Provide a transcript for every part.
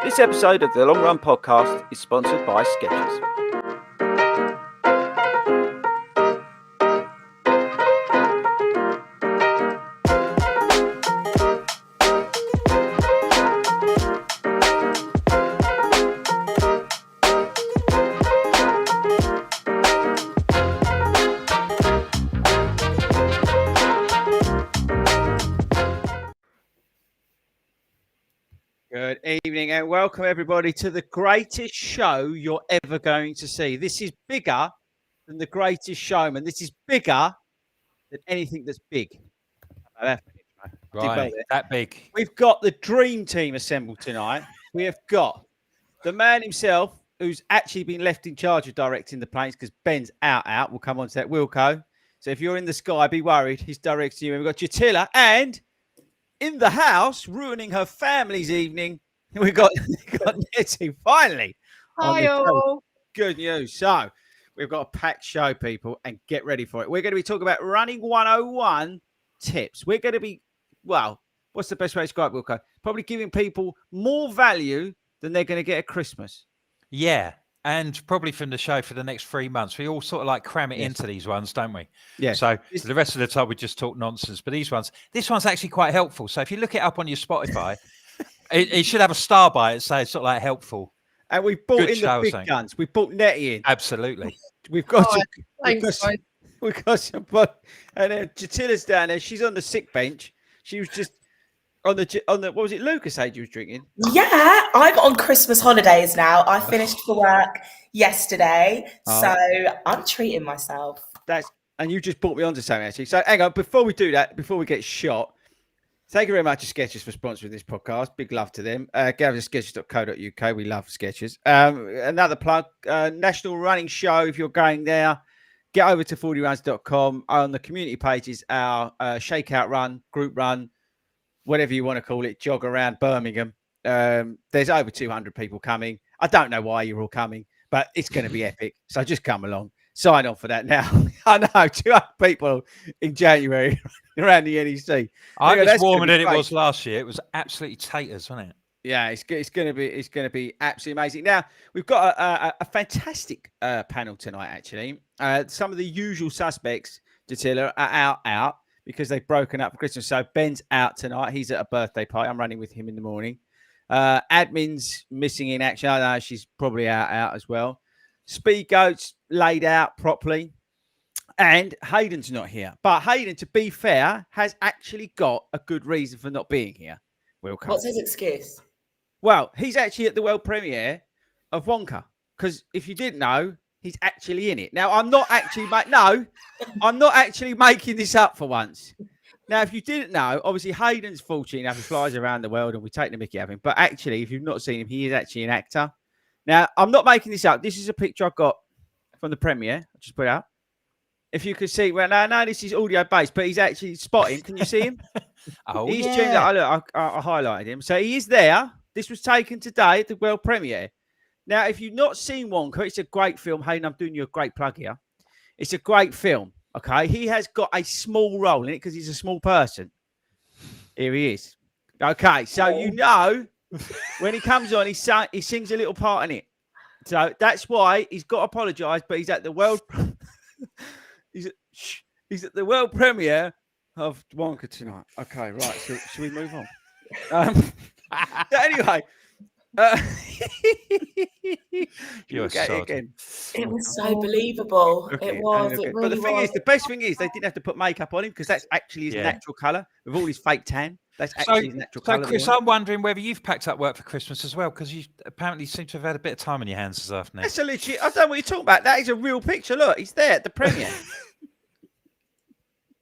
This episode of the Long Run Podcast is sponsored by Skechers. Good evening and welcome everybody to the greatest show you're ever going to see. This is bigger than The Greatest Showman. This is bigger than anything that's big. Right, that big. We've got the dream team assembled tonight. We have got the man himself who's actually been left in charge of directing the planes because Ben's out. We'll come on to that, Wilco. So if you're in the sky, be worried. He's directing you. And we've got Jatila and in the house, ruining her family's evening, we got Nettie finally. Hi all. Good news. So we've got a packed show, people, and get ready for it. We're going to be talking about running 101 tips. We're going to be, well, what's the best way to describe it, Wilco? Probably giving people more value than they're going to get at Christmas. Yeah. And probably from the show for the next 3 months. We all sort of like cram it into these ones, don't we? Yeah. So the rest of the time we just talk nonsense. But this one's actually quite helpful. So if you look it up on your Spotify, it should have a star by it. So it's sort of like helpful. And we brought in the big guns. We brought Nettie in. Absolutely. We've got Thanks, we've got some, and then Jatila's down there. She's on the sick bench. She was just on the what was it? Lucas age you was drinking. Yeah, I'm on Christmas holidays now. I finished for work yesterday, so I'm treating myself. And you just brought me onto something actually. So hang on, before we do that, before we get shot, thank you very much to Skechers for sponsoring this podcast. Big love to them. Go over to skechers.co.uk. We love Skechers. Another plug, National Running Show. If you're going there, get over to FORDYruns.com. On the community pages, our shakeout run, group run, whatever you want to call it, jog around Birmingham. There's over 200 people coming. I don't know why you're all coming, but it's going to be epic. So just come along. Sign on for that now. I know, 200 people in January around the NEC. I think it's warmer than it was last year. It was absolutely taters, wasn't it? Yeah, it's going to be absolutely amazing. Now we've got a fantastic panel tonight. Actually, some of the usual suspects, Jatila, are out because they've broken up for Christmas. So Ben's out tonight. He's at a birthday party. I'm running with him in the morning. Admin's missing in action. I know she's probably out as well. Speed Goat's laid out properly. And Hayden's not here. But Hayden, to be fair, has actually got a good reason for not being here. What's his excuse? Well, he's actually at the world premiere of Wonka. Because if you didn't know, he's actually in it. Now, I'm not actually making this up for once. Now, if you didn't know, obviously Hayden's fortunate enough. He flies around the world and we take the mickey out of him. But actually, if you've not seen him, he is actually an actor. Now, I'm not making this up. This is a picture I got from the premiere. I just put it out. If you could see, well, no, this is audio based, but he's actually spotting. Can you see him? He's tuned up. I highlighted him. So he is there. This was taken today at the world premiere. Now, if you've not seen Wonka, it's a great film. Hayden, I'm doing you a great plug here. It's a great film. Okay. He has got a small role in it because he's a small person. Here he is. Okay. So, you know, when he comes on, he sings a little part in it. So that's why he's got to apologise, but he's at the world. He's at the world premiere of Wonka tonight. Okay, right. So should we move on? Anyway, you're okay, again. It was so believable. Okay, it was. okay. It really but the thing was. is, the best thing is they didn't have to put makeup on him because that's actually his natural colour with all his fake tan. That's actually his natural colour. So, Chris, I'm wondering whether you've packed up work for Christmas as well because you apparently seem to have had a bit of time on your hands this afternoon. That's a legit. I don't know what you're talking about. That is a real picture. Look, he's there at the premiere.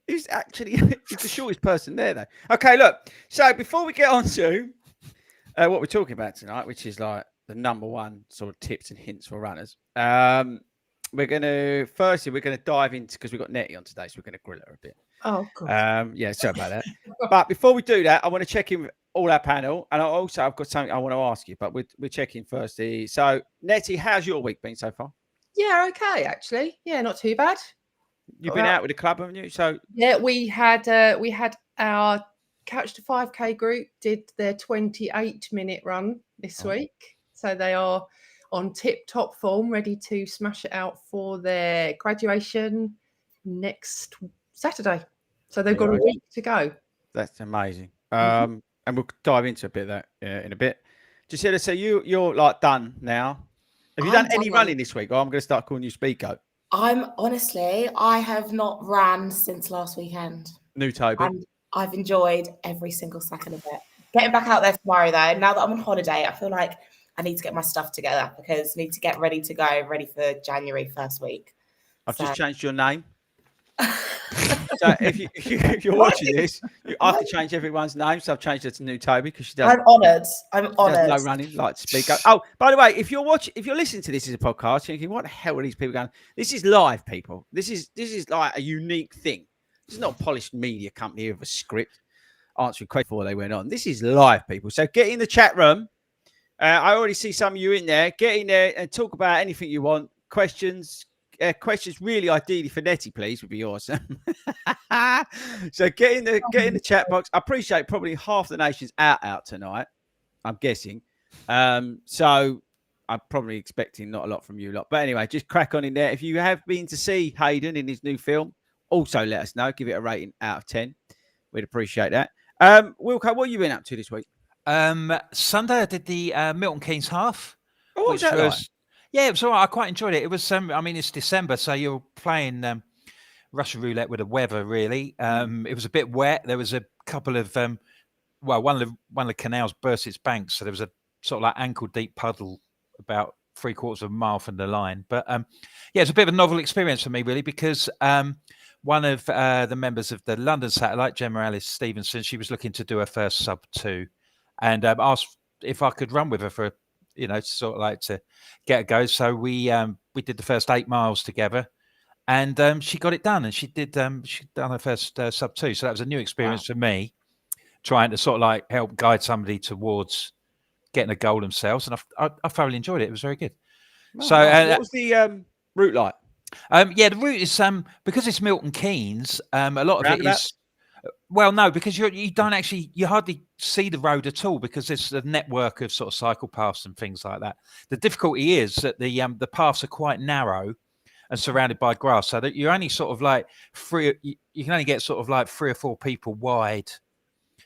He's the shortest person there, though. Okay, look. So before we get on to what we're talking about tonight, which is like the number one sort of tips and hints for runners, we're going to dive into, because we've got Nettie on today, so we're going to grill her a bit. Oh, God. Yeah, sorry about that. But before we do that, I want to check in with all our panel, and I've got something I want to ask you, but we're checking first. So, Nettie, how's your week been so far? Yeah, okay, actually. Yeah, not too bad. You've been out with the club, haven't you? So yeah, we had our Couch to 5K group did their 28-minute run this Oh. week. So they are on tip-top form, ready to smash it out for their graduation next Saturday. So they've got a week to go. That's amazing. And we'll dive into a bit of that in a bit. Gisela, so you're like done now. Have you done I'm any done. running this week? Or I'm going to start calling you Speedgoat. I have not ran since last weekend. New Toby. And I've enjoyed every single second of it. Getting back out there tomorrow, though, now that I'm on holiday, I feel like I need to get my stuff together because I need to get ready to go, ready for January first week. I've just changed your name. So if you're What? watching this, I can change everyone's name. So I've changed it to New Toby because she does. I'm honoured. I'm She does honoured. no running, like to speak. Oh, by the way, if you're listening to this as a podcast, you're thinking, what the hell are these people going? This is live, people. This is like a unique thing. This is not a polished media company with a script answering questions before they went on. This is live, people. So get in the chat room. I already see some of you in there. Get in there and talk about anything you want. Questions really ideally for Nettie, please, would be awesome. So get in the chat box. I appreciate probably half the nation's out tonight, I'm guessing. So I'm probably expecting not a lot from you lot. But anyway, just crack on in there. If you have been to see Hayden in his new film, also let us know. Give it a rating out of 10. We'd appreciate that. Wilco, what have you been up to this week? Sunday I did the Milton Keynes half. Oh, what was that like? Yeah, it was all right. I quite enjoyed it. It was, I mean, it's December, so you're playing Russian roulette with the weather, really. It was a bit wet. There was a couple of, one of the canals burst its banks, so there was a sort of like ankle-deep puddle about 3/4 of a mile from the line. But yeah, it's a bit of a novel experience for me, really, because one of the members of the London Satellite, Gemma Alice Stevenson, she was looking to do her first sub-2, and asked if I could run with her for, sort of like to get a go. So we did the first 8 miles together, and she got it done. And she'd done her first sub-2. So that was a new experience for me, trying to sort of like help guide somebody towards getting a goal themselves. And I thoroughly enjoyed it. It was very good. Oh, so nice. What was the route like? Yeah, the route is because it's Milton Keynes. A lot of it is. Well, no, because you don't actually, you hardly see the road at all because there's a network of sort of cycle paths and things like that. The difficulty is that the paths are quite narrow and surrounded by grass, so that you're only sort of like you can only get sort of like 3 or 4 people wide.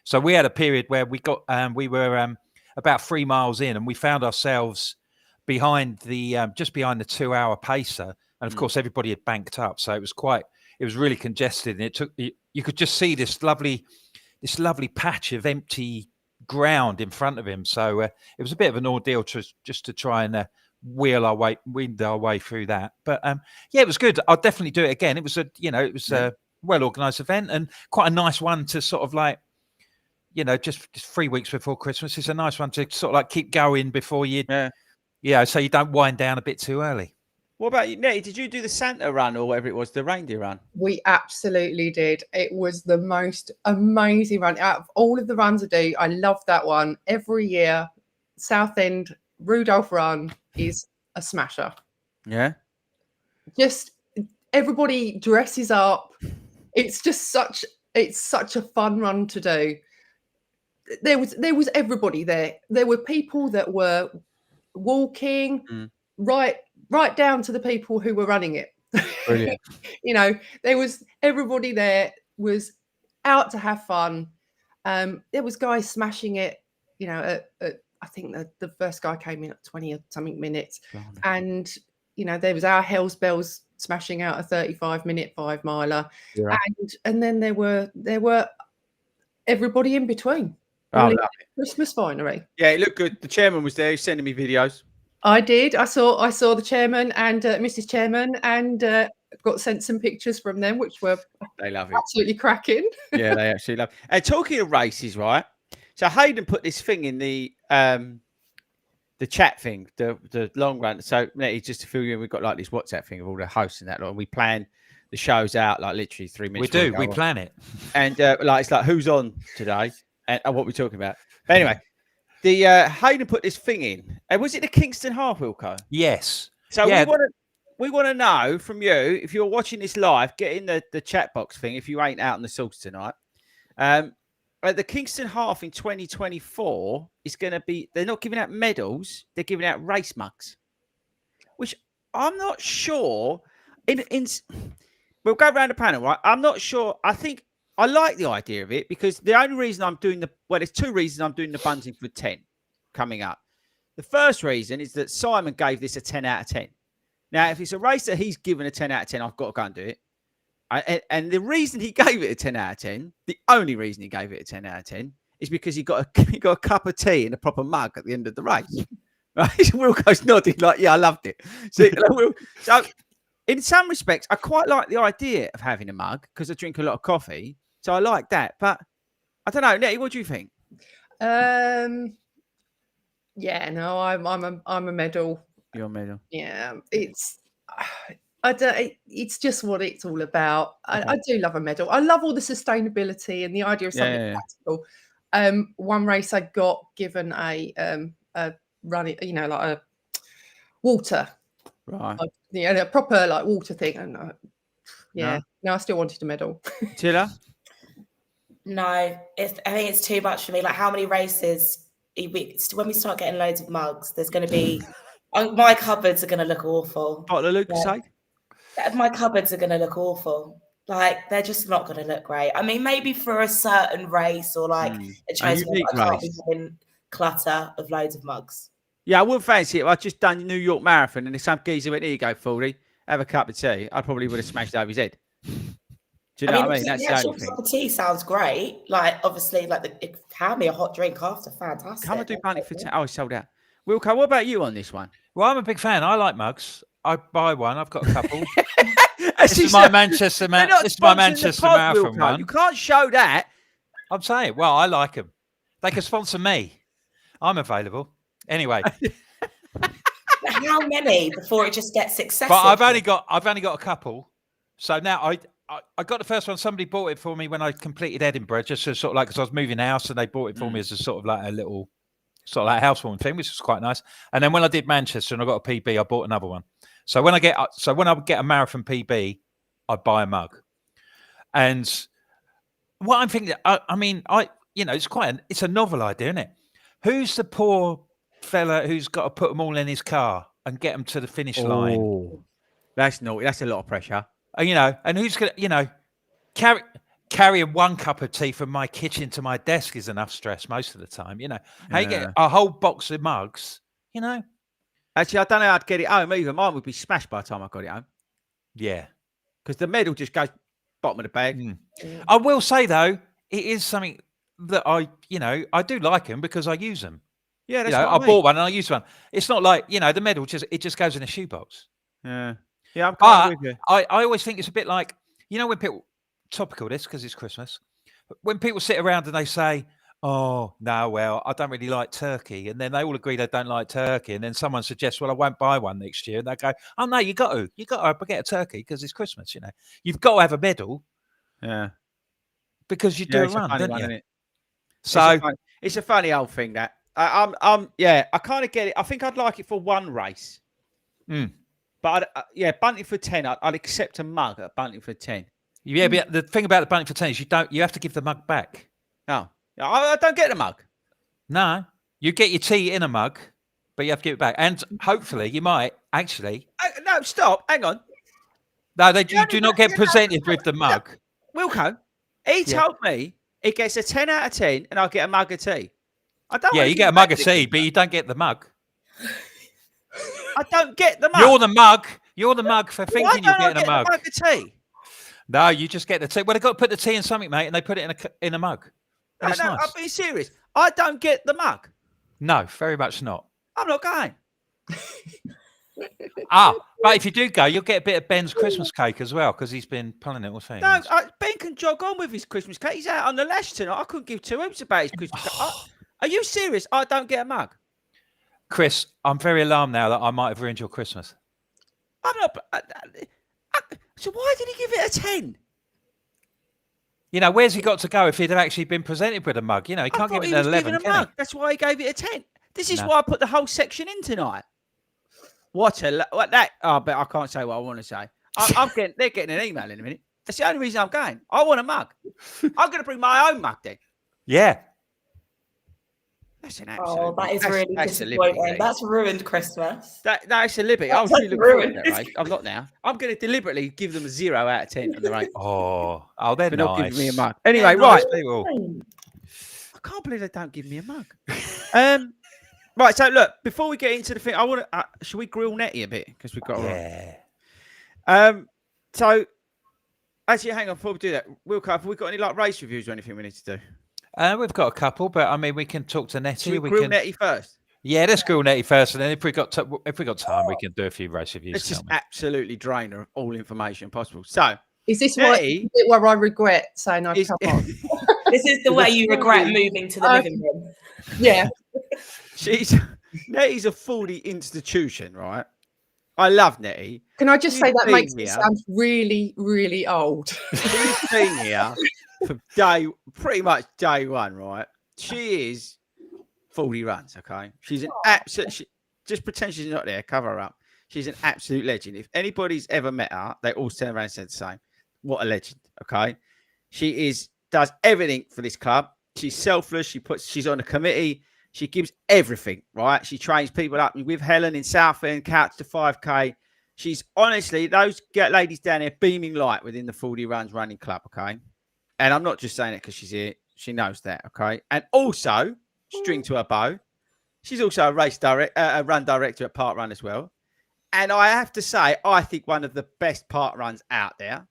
So we had a period where we were about 3 miles in, and we found ourselves behind just behind the 2-hour pacer, and of course everybody had banked up, so it was really congested, and you could just see this lovely patch of empty ground in front of him. So it was a bit of an ordeal just to try and wind our way through that. But yeah, it was good. I'll definitely do it again. It was a well-organized event and quite a nice one to sort of like, just 3 weeks before Christmas. It's a nice one to sort of like keep going before you, so you don't wind down a bit too early. What about you, Nettie? Did you do the Santa run or whatever it was, the reindeer run? We absolutely did. It was the most amazing run. Out of all of the runs I do, I love that one. Every year, Southend Rudolph Run is a smasher. Yeah. Just everybody dresses up. It's such a fun run to do. There was everybody there. There were people that were walking right down to the people who were running it. Brilliant. There was everybody there was out to have fun. There was guys smashing it, at I think the first guy came in at 20 or something minutes. And, there was our Hells Bells smashing out a 35-minute 5 miler. Yeah. And then there were everybody in between. Christmas finery. Yeah, it looked good. The chairman was there. He was sending me videos. I did. I saw the chairman and Mrs. Chairman, and got sent some pictures from them, which were absolutely cracking. Yeah, they actually love. And talking of races, right? So Hayden put this thing in the chat thing, the long run. So just to fill you in, we've got like this WhatsApp thing of all the hosts and that, and we plan the shows out like literally 3 minutes. We do. We plan it, and it's like who's on today and what we're talking about. But anyway. The Hayden put this thing in. Was it the Kingston Half, Wilco? Yes. So we want to know from you, if you're watching this live, get in the chat box thing if you ain't out on the sauce tonight. the Kingston Half in 2024 is going to be, they're not giving out medals, they're giving out race mugs, which I'm not sure. We'll go around the panel, right? I'm not sure. I think I like the idea of it because the only reason I'm doing there's two reasons I'm doing the bunting for 10 coming up. The first reason is that Simon gave this a 10 out of 10. Now, if it's a race that he's given a 10 out of 10, I've got to go and do it. And the reason he gave it a 10 out of 10, the only reason he gave it a 10 out of 10 is because he got a cup of tea in a proper mug at the end of the race. Right? Wilco's nodding like, yeah, I loved it. So in some respects, I quite like the idea of having a mug because I drink a lot of coffee. So I like that. But I don't know, Nettie, what do you think? Yeah, no, I'm a medal. You're a medal. Yeah, it's just what it's all about. Okay. I do love a medal. I love all the sustainability and the idea of something practical. One race I got given a running, like a water, right? A proper like water thing, and no, I still wanted a medal. Tilla? No, I think it's too much for me. Like, how many races? When we start getting loads of mugs, there's going to be my cupboards are going to look awful. What the Lucas say? My cupboards are going to look awful. Like, they're just not going to look great. I mean, maybe for a certain race or like a chosen one, I can't be having clutter of loads of mugs. Yeah, I wouldn't fancy it. I've just done New York Marathon and if some geezer went, here you go, FORDY, have a cup of tea. I probably would have smashed over his head. Do you know what I mean? That's the only thing. Cup of tea sounds great. Like, obviously, like hand me a hot drink after, fantastic. Come and do bunting for 10. Oh, it's sold out. Wilco, what about you on this one? Well, I'm a big fan. I like mugs. I buy one. I've got a couple. This is my Manchester Marathon one. You can't show that. I'm saying, well, I like them. They can sponsor me. I'm available. Anyway. How many before it just gets excessive? But I've only got a couple. So now I got the first one. Somebody bought it for me when I completed Edinburgh, just as sort of like because I was moving house, and they bought it for me as a sort of like a little sort of like housewarming thing, which was quite nice. And then when I did Manchester and I got a PB, I bought another one. So when I get a marathon PB, I buy a mug. And what I'm thinking, it's a novel idea, isn't it? Who's the poor fella who's got to put them all in his car and get them to the finish line? That's naughty. That's a lot of pressure. And who's going to, carrying one cup of tea from my kitchen to my desk is enough stress most of the time. How you get a whole box of mugs, Actually, I don't know how to get it home either. Mine would be smashed by the time I got it home. Yeah. Because the medal just goes bottom of the bag. I will say, though, it is something that I do like them because I use them. Yeah, that's I bought one and I use one. It's not like, the medal, it just goes in a shoebox. Yeah. Yeah, I'm kind of with you. I always think it's a bit like, when people, topical this because it's Christmas, when people sit around and they say, oh, no, well, I don't really like turkey. And then they all agree they don't like turkey. And then someone suggests, well, I won't buy one next year. And they go, oh, no, you got to get a turkey because it's Christmas, You've got to have a medal. Yeah. Because you do a run, don't you? So it's a funny old thing that I kind of get it. I think I'd like it for one race. But bunting for 10, I'd accept a mug at bunting for 10. Yeah, but the thing about the bunting for 10 is you have to give the mug back. No, I don't get the mug. No, you get your tea in a mug, but you have to give it back. And hopefully you might actually. No, stop. Hang on. No, you do not get presented with the mug. Wilco, he told me he gets a 10 out of 10 and I'll get a mug of tea. Yeah, you get a mug of tea, but you don't get the mug. I don't get the mug. You're the mug for thinking you're getting a mug. Mug of tea? No, you just get the tea. Well, they've got to put the tea in something, mate, and they put it in a mug. No, nice. I'm being serious. I don't get the mug. No, very much not. I'm not going. But if you do go, you'll get a bit of Ben's Christmas cake as well because he's been pulling it all things. No, Ben can jog on with his Christmas cake. He's out on the lash tonight. I couldn't give two hoops about his Christmas cake. Are you serious? I don't get a mug. Chris, I'm very alarmed now that I might have ruined your Christmas. I'm not. So why did he give it a 10? Where's he got to go if he'd have actually been presented with a mug? He can't give it an 11. That's why he gave it a 10. This is why I put the whole section in tonight. What that? Oh, but I can't say what I want to say. They're getting an email in a minute. That's the only reason I'm going. I want a mug. I'm going to bring my own mug then. Yeah. That's an Oh, absolute. that is really that's a liberty. disappointing. That's ruined Christmas. That's a liberty. I was That's really looking forward to ruined. that race. I'm not now. I'm going to deliberately give them a 0 out of 10 on the race Oh, they're for nice. not giving me a mug. Anyway, Yeah, right. People. I can't believe they don't give me a mug. Right. So look, before we get into the thing, I want to. Should we grill Nettie a bit because we've got. Yeah. So actually, hang on. Before we do that, Wilco, have we got any like race reviews or anything we need to do? We've got a couple, but I mean, we can talk to Nettie. Should we grill Nettie first? Yeah, let's grill Nettie first, and then if we got time, we can do a few race reviews. Let's just absolutely drain her of all information possible. So, is this Nettie, where I regret saying I'd come on? This is the way you regret moving to the living room. Yeah. Nettie's a FORDY institution, right? I love Nettie. Can I just say that makes me here. sound really, really old? She's been here from pretty much day one, right? She is 40 runs, okay? She's an absolute. Just pretend she's not there. Cover her up. She's an absolute legend. If anybody's ever met her, they all turn around and say the same. What a legend, okay? She does everything for this club. She's selfless. She's on a committee. She gives everything, right? She trains people up with Helen in Southend, Couch to 5K. She's honestly, those ladies down there beaming light within the 40 runs running club, okay? And I'm not just saying it because she's here. She knows that, okay? And also, string to her bow, she's also a run director at Park Run as well. And I have to say, I think one of the best park runs out there.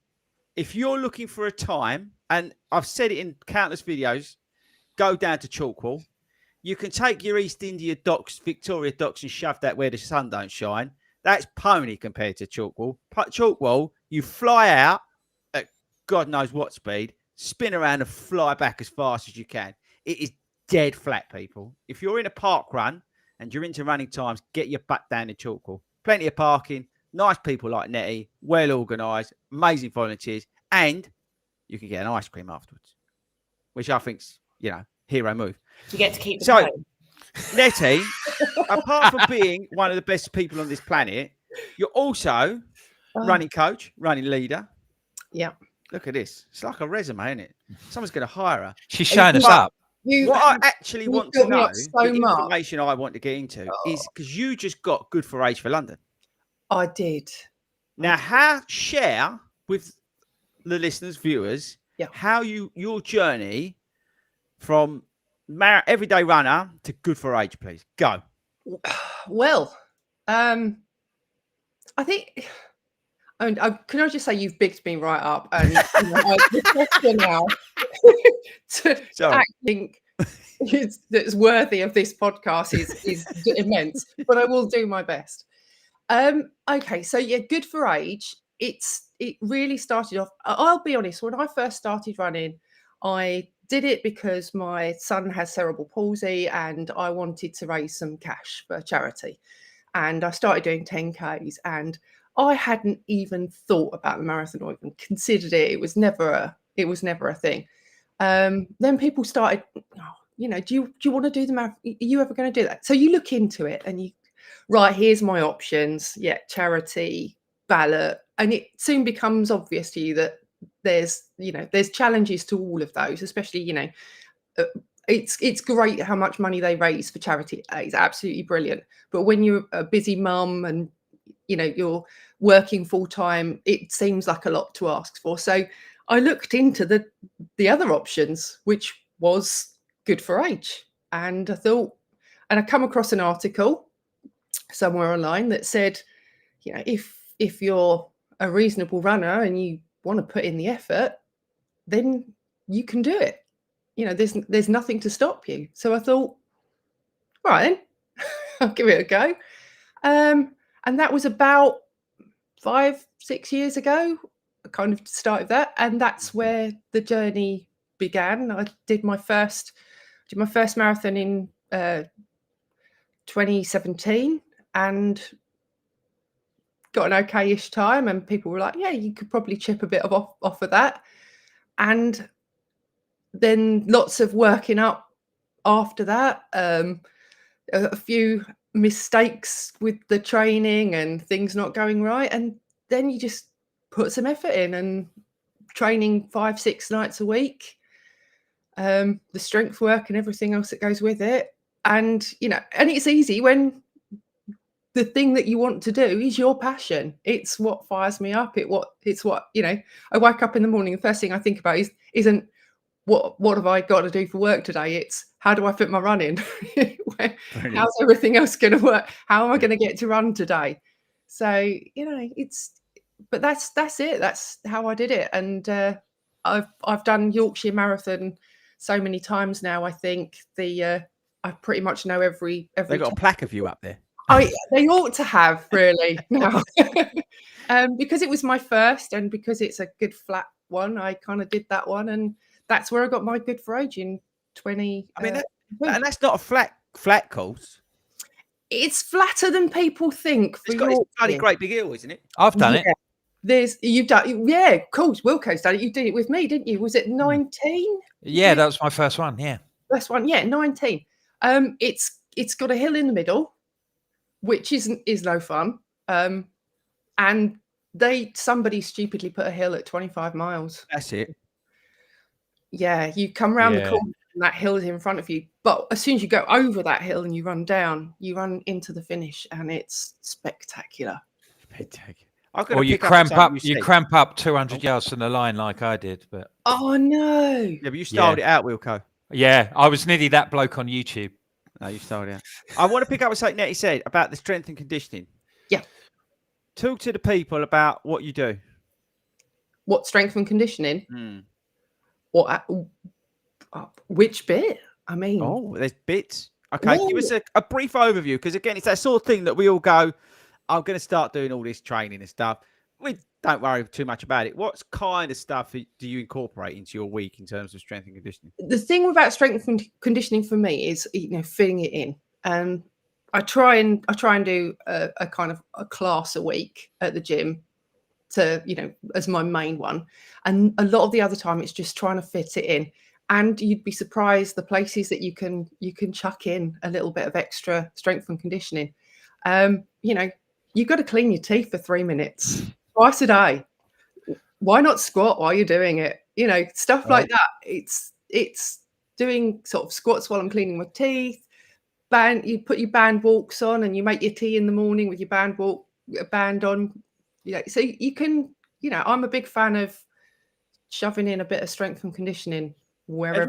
If you're looking for a time, and I've said it in countless videos, go down to Chalkwall. You can take your East India docks, Victoria docks, and shove that where the sun don't shine. That's pony compared to Chalkwall. Chalkwall, you fly out at God knows what speed, spin around and fly back as fast as you can. It is dead flat, people. If you're in a park run and you're into running times, get your butt down to Chalkwall. Plenty of parking, nice people like Nettie, well organised, amazing volunteers, and you can get an ice cream afterwards, which I think's, hero move. You get to keep the phone. Nettie, apart from being one of the best people on this planet, you're also running coach, running leader. Yeah. Look at this. It's like a resume, isn't it? Someone's going to hire her. She's showing us up. What I actually want to know, the much. information I want to get into is because you just got Good for Age for London. I did. Now, share with the listeners, viewers, how your journey from everyday runner to Good for Age, please. Go. Well, I think. And can I just say you've bigged me right up, and the question now to think that's worthy of this podcast is immense, but I will do my best. Okay, so Good for Age. It really started off. I'll be honest. When I first started running, I did it because my son has cerebral palsy, and I wanted to raise some cash for charity. And I started doing 10Ks, and I hadn't even thought about the marathon or even considered it. It was never a thing. Then people started, do you want to do the marathon? Are you ever going to do that? So you look into it and here's my options. Yeah, charity, ballot. And it soon becomes obvious to you that there's challenges to all of those, especially, it's great how much money they raise for charity. It's absolutely brilliant. But when you're a busy mum and you're working full time, it seems like a lot to ask for. So I looked into the other options, which was Good for Age. And I thought, and I come across an article somewhere online that said, if you're a reasonable runner and you want to put in the effort, then you can do it. There's nothing to stop you. So I thought, right then, I'll give it a go. And that was about 5-6 years ago. I kind of started that, and that's where the journey began. I did my first marathon in 2017, and got an okay-ish time. And people were like, "Yeah, you could probably chip a bit off of that." And then lots of working up after that. A few mistakes with the training and things not going right, and then you just put some effort in and training 5-6 nights a week, the strength work and everything else that goes with it. And, and it's easy when the thing that you want to do is your passion. It's what fires me up. It's what, I wake up in the morning, the first thing I think about isn't what have I got to do for work today? It's how do I fit my run in? How's everything else going to work? How am I going to get to run today? So, but that's it. That's how I did it. And I've done Yorkshire Marathon so many times now. I think I pretty much know every. They got a plaque of you up there. They ought to have, really, now. Because it was my first, and because it's a good flat one, I kind of did that one, and that's where I got my good for age in 20. I mean, and that's not a flat course. It's flatter than people think. It's got a bloody great big hill, isn't it? I've done it. You've done, of course. Wilco's done it. You did it with me, didn't you? Was it 19? Yeah, that was my first one. Yeah, first one. Yeah, 19. It's got a hill in the middle, which is no fun. And somebody stupidly put a hill at 25 miles. That's it. Yeah, you come around the corner and that hill is in front of you. But as soon as you go over that hill and you run down, you run into the finish, and it's spectacular. Or you cramp up 200 yards from the line like I did. But oh no! Yeah, but you styled it out, Wilco. Yeah, I was nearly that bloke on YouTube. No, you styled it out. I want to pick up what something Nettie said about the strength and conditioning. Yeah. Talk to the people about what you do. What strength and conditioning? What? Which bit? I mean, there's bits. Okay, give us a brief overview, because again, it's that sort of thing that we all go, I'm going to start doing all this training and stuff. We don't worry too much about it. What kind of stuff do you incorporate into your week in terms of strength and conditioning? The thing about strength and conditioning for me is, fitting it in. I try and do a kind of a class a week at the gym to, as my main one. And a lot of the other time it's just trying to fit it in. And you'd be surprised the places that you can chuck in a little bit of extra strength and conditioning. You've got to clean your teeth for 3 minutes twice a day. Why not squat while you're doing it? Stuff like that. It's doing sort of squats while I'm cleaning my teeth. You put your band walks on and you make your tea in the morning with your band on. So you can, I'm a big fan of shoving in a bit of strength and conditioning wherever.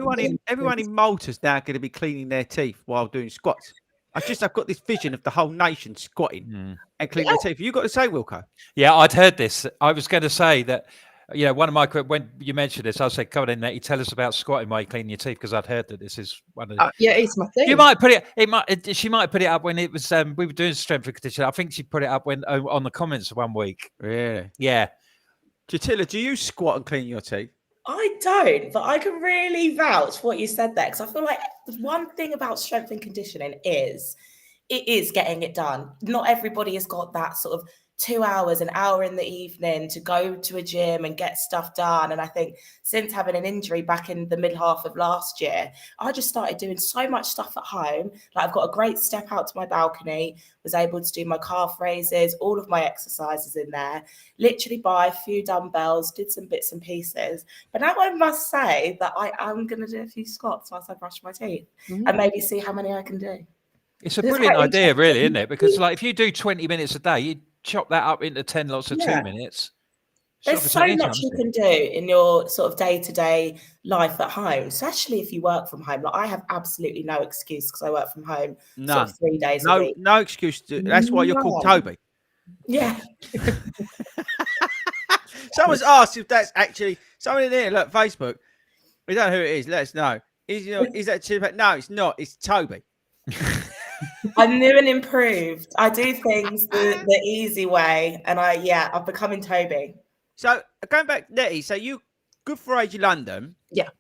Everyone in Malta's now going to be cleaning their teeth while doing squats. I've got this vision of the whole nation squatting and cleaning their teeth. You got to say, Wilco? Yeah, I'd heard this. I was going to say that. One of my, when you mentioned this, I said, come on in, Nettie, tell us about squatting while you clean your teeth, because I'd heard that this is one of the... it's my thing. You might put she might put it up when it was, we were doing strength and conditioning. I think she put it up on the comments one week. Really? Yeah. Jatila, do you squat and clean your teeth? I don't, but I can really vouch for what you said there, because I feel like the one thing about strength and conditioning is it is getting it done. Not everybody has got that sort of 2 hours, an hour in the evening to go to a gym and get stuff done. And I think since having an injury back in the mid half of last year, I just started doing so much stuff at home. Like, I've got a great step out to my balcony, was able to do my calf raises, all of my exercises in there, literally buy a few dumbbells, did some bits and pieces. But now I must say that I am going to do a few squats whilst I brush my teeth and maybe see how many I can do. It's a brilliant idea, really, isn't it? Because if you do 20 minutes a day, you chop that up into 10 lots of 2 minutes. There's so much you can do in your sort of day-to-day life at home, especially if you work from home. Like, I have absolutely no excuse because I work from home sort of 3 days a week. No excuse. That's why you're called Toby. Yeah. Someone's asked if that's actually someone in there. Look, Facebook. We don't know who it is. Let us know. Is that Chip? No, it's not. It's Toby. I'm new and improved. I do things the easy way, and I'm becoming Toby. So going back, Nettie, so you good for age in London? Yeah.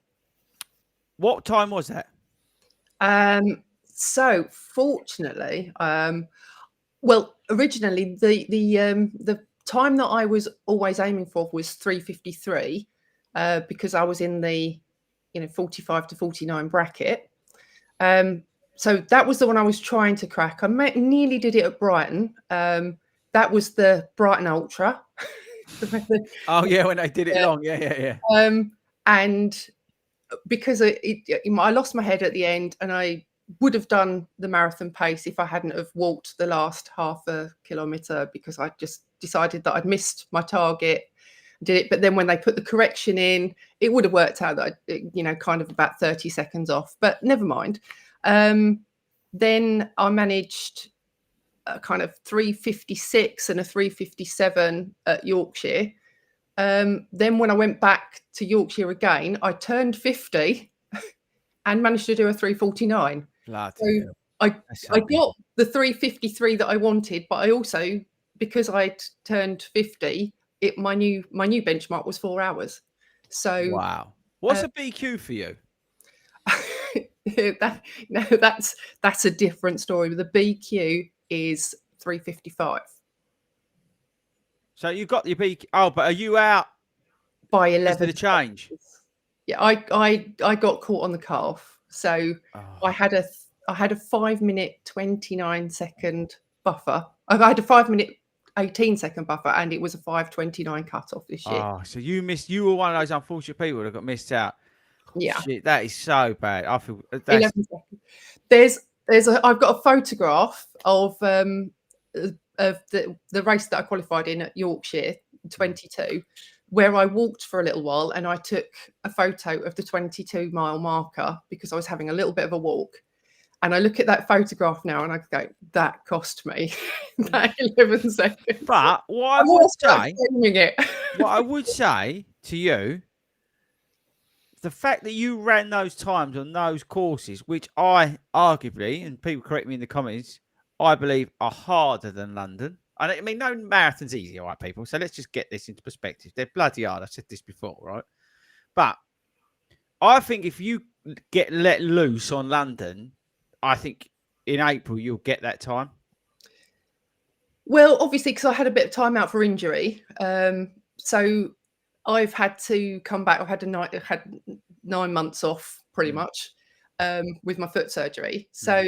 What time was that? So fortunately, well, originally the time that I was always aiming for was 3:53, because I was in the 45 to 49 bracket. So that was the one I was trying to crack. I nearly did it at Brighton. That was the Brighton Ultra. Oh yeah, when they did it long. Yeah. And because I lost my head at the end, and I would have done the marathon pace if I hadn't have walked the last half a kilometre, because I just decided that I'd missed my target, did it. But then when they put the correction in, it would have worked out that I, kind of about 30 seconds off, but never mind. Then I managed a kind of 3:56 and a 3:57 at Yorkshire. Then when I went back to Yorkshire again, I turned 50 and managed to do a 3:49. So I got the 3:53 that I wanted, but I also, because I'd turned 50, my new benchmark was 4 hours. So wow, what's a BQ for you? That's a different story. The BQ is 3:55. So you got your BQ. Oh, but are you out by 11? The change. Yeah, I got caught on the calf, so I had a 5-minute 29-second buffer. I had a 5-minute 18-second buffer, and it was a 5:29 cut off this year. Oh, so you missed. You were one of those unfortunate people that got missed out. Yeah, shit, that is so bad. I feel 11 seconds. I've got a photograph of the race that I qualified in at Yorkshire 22, where I walked for a little while, and I took a photo of the 22-mile marker because I was having a little bit of a walk. And I look at that photograph now and I go, that cost me that 11 seconds. But what I would say to you, the fact that you ran those times on those courses, which I arguably, and people correct me in the comments, I believe are harder than London. I mean, no marathon's easy, all right, people. So let's just get this into perspective. They're bloody hard. I've said this before, right? But I think if you get let loose on London, I think in April you'll get that time. Well, obviously, because I had a bit of time out for injury. So I've had to come back. I've had 9 months off pretty much with my foot surgery. So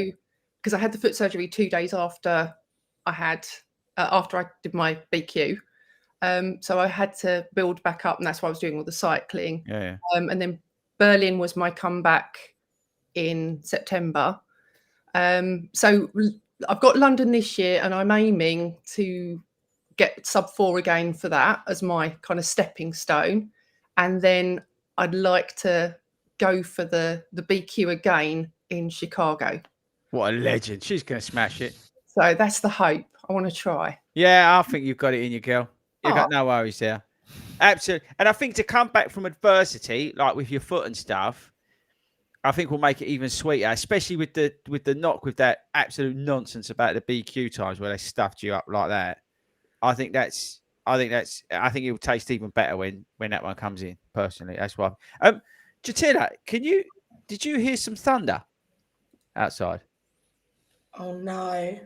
because I had the foot surgery 2 days after I did my BQ. So I had to build back up, and that's why I was doing all the cycling. Yeah. And then Berlin was my comeback in September. So I've got London this year, and I'm aiming to get sub 4 again for that as my kind of stepping stone. And then I'd like to go for the BQ again in Chicago. What a legend. She's going to smash it. So that's the hope. I want to try. Yeah, I think you've got it in you, girl. You've got no worries there. Absolutely. And I think to come back from adversity, like with your foot and stuff, I think will make it even sweeter, especially with the knock, with that absolute nonsense about the BQ times where they stuffed you up like that. I think it will taste even better when that one comes in. Personally, that's why. Jatila, did you hear some thunder outside? Oh no.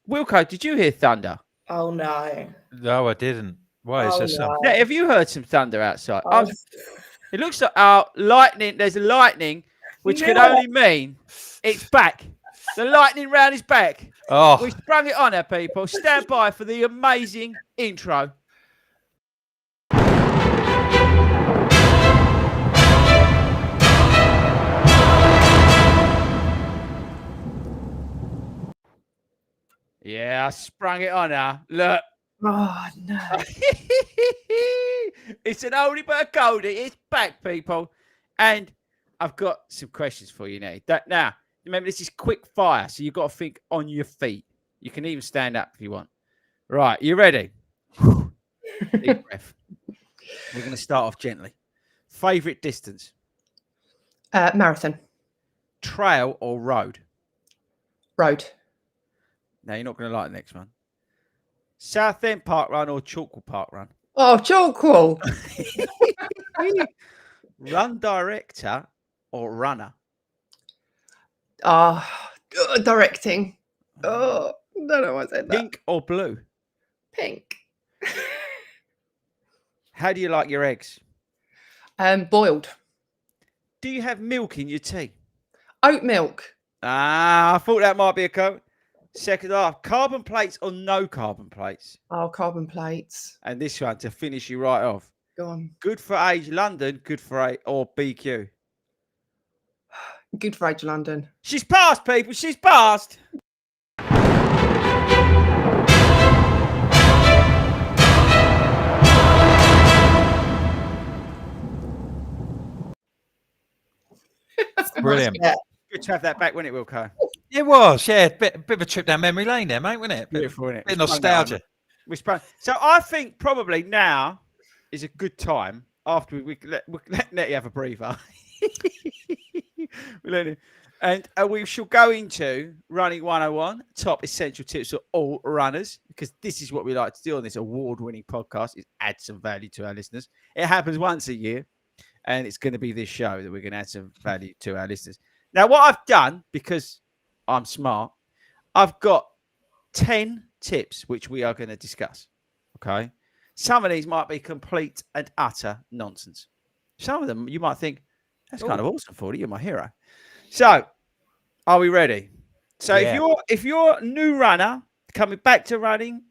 Wilco, did you hear thunder? Oh no. No, I didn't. Why is there some? Yeah, have you heard some thunder outside? Oh. It looks like lightning. There's a lightning, which could only mean it's back. The lightning round is back. Oh, We sprung it on her, people. Stand by for the amazing intro. Yeah, I sprung it on her. Look. Oh no. It's an oldie but a goldie. It's back, people. And I've got some questions for you now. Remember, this is quick fire, so you've got to think on your feet. You can even stand up if you want. Right, you ready? Deep breath. We're going to start off gently. Favorite distance? Marathon. Trail or road? Road. Now, you're not going to like the next one. Southend Park Run or Chalkwell Park Run? Oh, Chalkwell. Run director or runner? Directing. Oh, I don't know why I said that. Pink or blue? Pink. How do you like your eggs? Boiled. Do you have milk in your tea? Oat milk. I thought that might be a code. Second half, carbon plates or no carbon plates? Oh, carbon plates. And this one to finish you right off. Go on. Good for age London, good for age or BQ? Good for Age of London. She's passed, people. She's passed. Brilliant. Yeah. Good to have that back, wasn't it, Wilco? It was, yeah. Bit of a trip down memory lane there, mate, wasn't it? Beautiful, isn't it? Bit of nostalgia. So I think probably now is a good time after we let Nettie have a breather. And we shall go into Running 101, top essential tips for all runners, because this is what we like to do on this award-winning podcast, is add some value to our listeners. It happens once a year, and it's going to be this show that we're going to add some value to our listeners. Now, what I've done, because I'm smart, I've got 10 tips which we are going to discuss. Okay. Some of these might be complete and utter nonsense. Some of them you might think, that's kind of awesome, FORDY. You're my hero. So, are we ready? So, if you're a new runner coming back to running,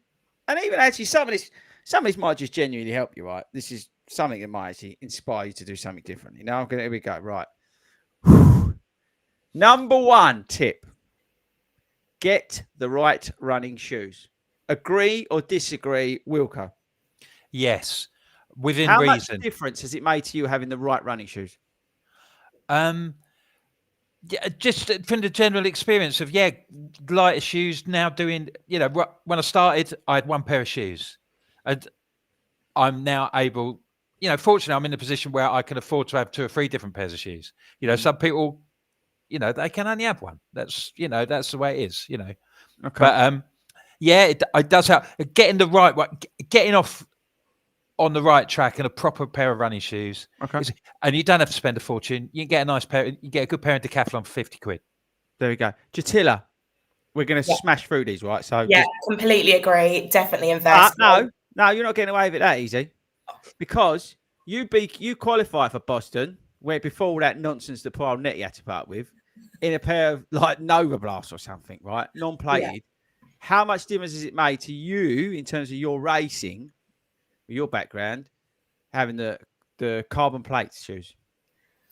and even actually some of these might just genuinely help you, right? This is something that might actually inspire you to do something differently. Now, here we go. Right. Number 1 tip. Get the right running shoes. Agree or disagree, Wilco? Yes, within How reason. much difference has it made to you having the right running shoes? Yeah, just from the general experience of lighter shoes now doing. When I started, I had one pair of shoes, and I'm now able. Fortunately, I'm in a position where I can afford to have 2 or 3 different pairs of shoes. Some people, they can only have one. That's that's the way it is. Okay. But it does help getting the right way, getting off on the right track and a proper pair of running shoes. Okay. And you don't have to spend a fortune. You can get a nice pair. You get a good pair of Decathlon for 50 quid. There we go. Jatila, we're going to smash through these, right? So Completely agree. Definitely invest. No, you're not getting away with it that easy, because you qualify for Boston, where before all that nonsense that poor old Nettie had to put up with, in a pair of like Nova Blast or something, right? Non-plated. Yeah. How much difference has it made to you in terms of your racing, your background, having the carbon plate shoes?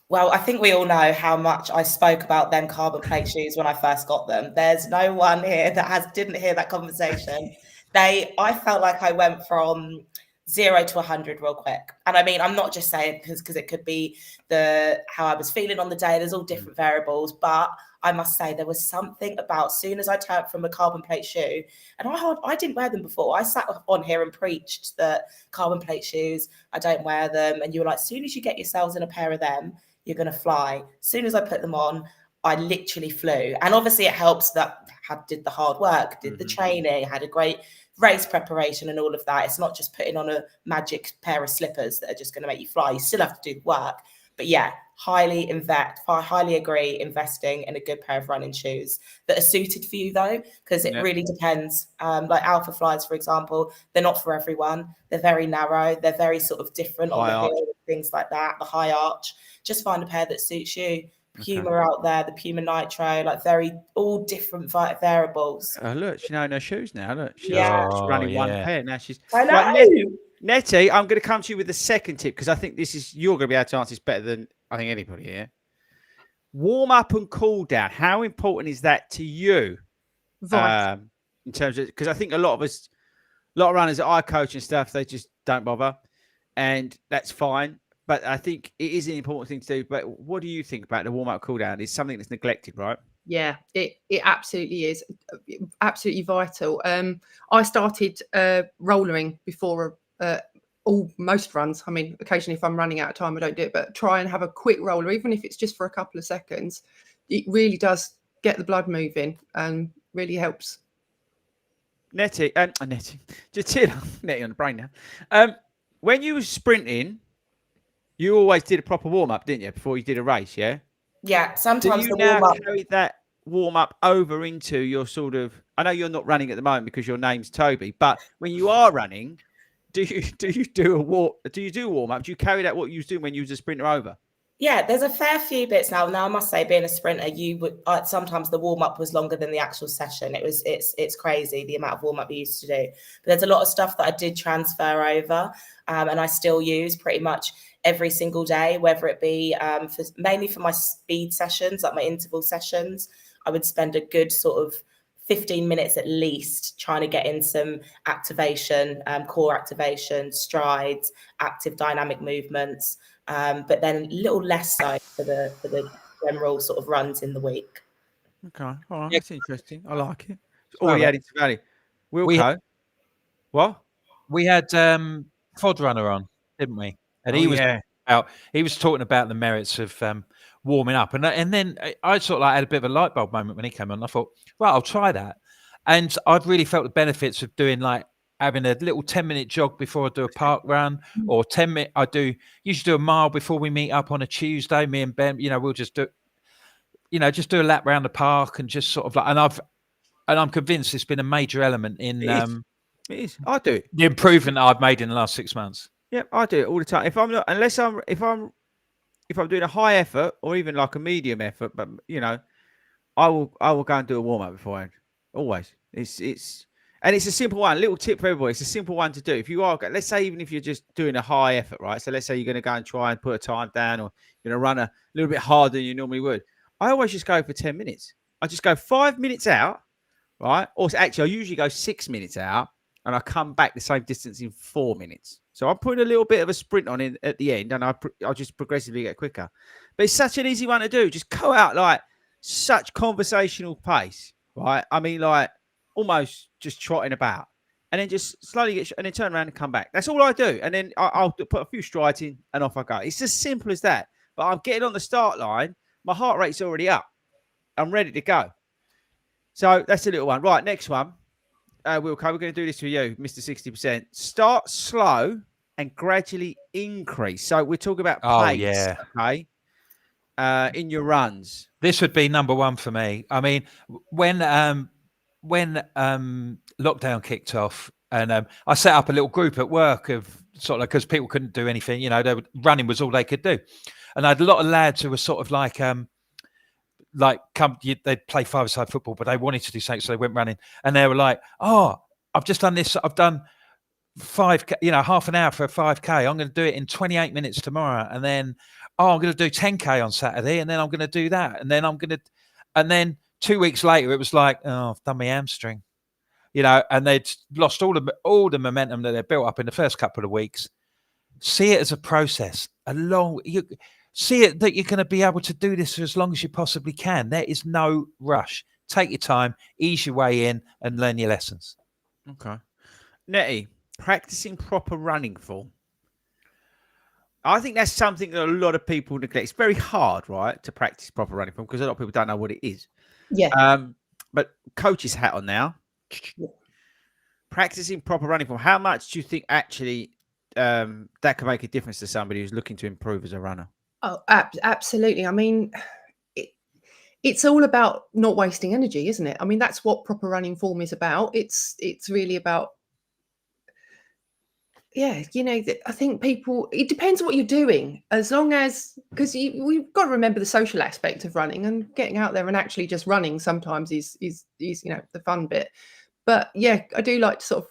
Well, I think we all know how much I spoke about them carbon plate shoes when I first got them. There's no one here that didn't hear that conversation. I felt like I went from 0 to 100 real quick. And I mean, I'm not just saying because it could be how I was feeling on the day. There's all different variables, but I must say there was something about as soon as I turned from a carbon plate shoe, and I didn't wear them before. I sat on here and preached that carbon plate shoes, I don't wear them. And you were like, as soon as you get yourselves in a pair of them, you're going to fly. As soon as I put them on, I literally flew. And obviously it helps that I did the hard work, did the training, had a great race preparation and all of that. It's not just putting on a magic pair of slippers that are just going to make you fly. You still have to do the work. But yeah, highly agree investing in a good pair of running shoes that are suited for you though, because it really depends. Like Alpha Flies, for example, they're not for everyone. They're very narrow. They're very sort of different on the heel, things like that, the high arch. Just find a pair that suits you. Puma out there, the Puma Nitro, like all different variables. Oh, look, she knows her shoes now. Look, she's running one pair. Now she's. I know. Right, Nettie, I'm going to come to you with the second tip, because I think you're going to be able to answer this better than I think anybody here. Warm up and cool down. How important is that to you? In terms of, because I think a lot of runners that I coach and stuff, they just don't bother, and that's fine. But I think it is an important thing to do. But what do you think about the warm up cool down? It's something that's neglected, right? Yeah, it absolutely is. Absolutely vital. I started rollering before most runs. I mean, occasionally if I'm running out of time, I don't do it, but try and have a quick roller, even if it's just for a couple of seconds. It really does get the blood moving and really helps. Nettie, just Nettie on the brain now. When you were sprinting, you always did a proper warm up, didn't you, before you did a race? Yeah. Yeah. Sometimes do you the warm up carry that warm up over into your sort of. I know you're not running at the moment because your name's Toby, but when you are running, do you do a warm up? Do you carry that what you was doing when you was a sprinter over? Yeah, there's a fair few bits now. Now, I must say, being a sprinter, you would sometimes the warm up was longer than the actual session. It's crazy the amount of warm up you used to do. But there's a lot of stuff that I did transfer over, and I still use pretty much every single day. Whether it be mainly for my speed sessions, like my interval sessions, I would spend a good sort of 15 minutes at least trying to get in some activation, core activation, strides, active dynamic movements. But then a little less so for the general sort of runs in the week. Okay, all right, that's interesting. I like it. It's Well, already added to value. Wilco, what? We had FOD runner on, didn't we? And he was talking about the merits of warming up, and then I sort of like had a bit of a light bulb moment when he came on. I thought, right, I'll try that, and I've really felt the benefits of doing like having a little 10-minute jog before I do a park run, or 10-minute. I usually do a mile before we meet up on a Tuesday. Me and Ben, we'll just do, just do a lap around the park and just sort of like, and I'm convinced it's been a major element in it is. I do it. The improvement that I've made in the last 6 months. Yeah, I do it all the time. If I'm not, unless if I'm doing a high effort or even like a medium effort, but I will go and do a warm up beforehand. Always. And it's a simple one. Little tip for everybody. It's a simple one to do. If you are, let's say, even if you're just doing a high effort, right? So let's say you're going to go and try and put a time down, or you're going to run a little bit harder than you normally would. I always just go for 10 minutes. I just go 5 minutes out, right? Or actually, I usually go 6 minutes out, and I come back the same distance in 4 minutes. So I'm putting a little bit of a sprint on in at the end, and I'll just progressively get quicker. But it's such an easy one to do. Just go out like such conversational pace, right? I mean, like almost just trotting about, and then just slowly and then turn around and come back. That's all I do. And then I'll put a few strides in, and off I go. It's as simple as that. But I'm getting on the start line. My heart rate's already up. I'm ready to go. So that's a little one. Right, next one. Wilco, we're going to do this for you, Mr. 60%. Start slow and gradually increase. So we're talking about pace, okay, in your runs. This would be number one for me. I mean, when lockdown kicked off, and I set up a little group at work of sort of like, because people couldn't do anything, running was all they could do, and I had a lot of lads who were sort of like they'd play five-a-side football, but they wanted to do something, so they went running, and they were like, "Oh, I've just done this. I've done 5K, half an hour for a 5K. I'm going to do it in 28 minutes tomorrow, and then I'm going to do 10K on Saturday, and then I'm going to do that, and then 2 weeks later, it was like, oh, I've done my hamstring, and they'd lost all the momentum that they built up in the first couple of weeks. See it as a process, see it that you're going to be able to do this for as long as you possibly can. There is no rush. Take your time, ease your way in, and learn your lessons. Okay. Nettie, practicing proper running form. I think that's something that a lot of people neglect. It's very hard, right, to practice proper running form because a lot of people don't know what it is. Yeah. But coach's hat on now. Yeah. Practicing proper running form. How much do you think actually that can make a difference to somebody who's looking to improve as a runner? Oh, absolutely. I mean, it's all about not wasting energy, isn't it? I mean, that's what proper running form is about. It's really about, I think people, it depends what you're doing, as long as, because we've got to remember the social aspect of running, and getting out there and actually just running sometimes is the fun bit. But yeah, I do like to sort of,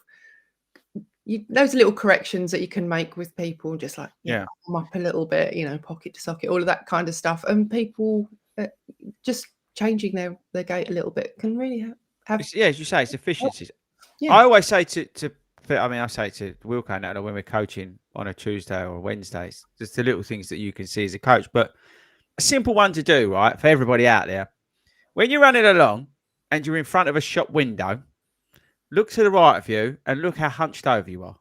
those little corrections that you can make with people, just like warm up a little bit, pocket to socket, all of that kind of stuff, and people just changing their gait a little bit can really have. As you say, it's efficiencies. Yeah. I always say I say to Wilco now when we're coaching on a Tuesday or a Wednesday, it's just the little things that you can see as a coach. But a simple one to do, right, for everybody out there, when you're running along and you're in front of a shop window, look to the right of you and look how hunched over you are.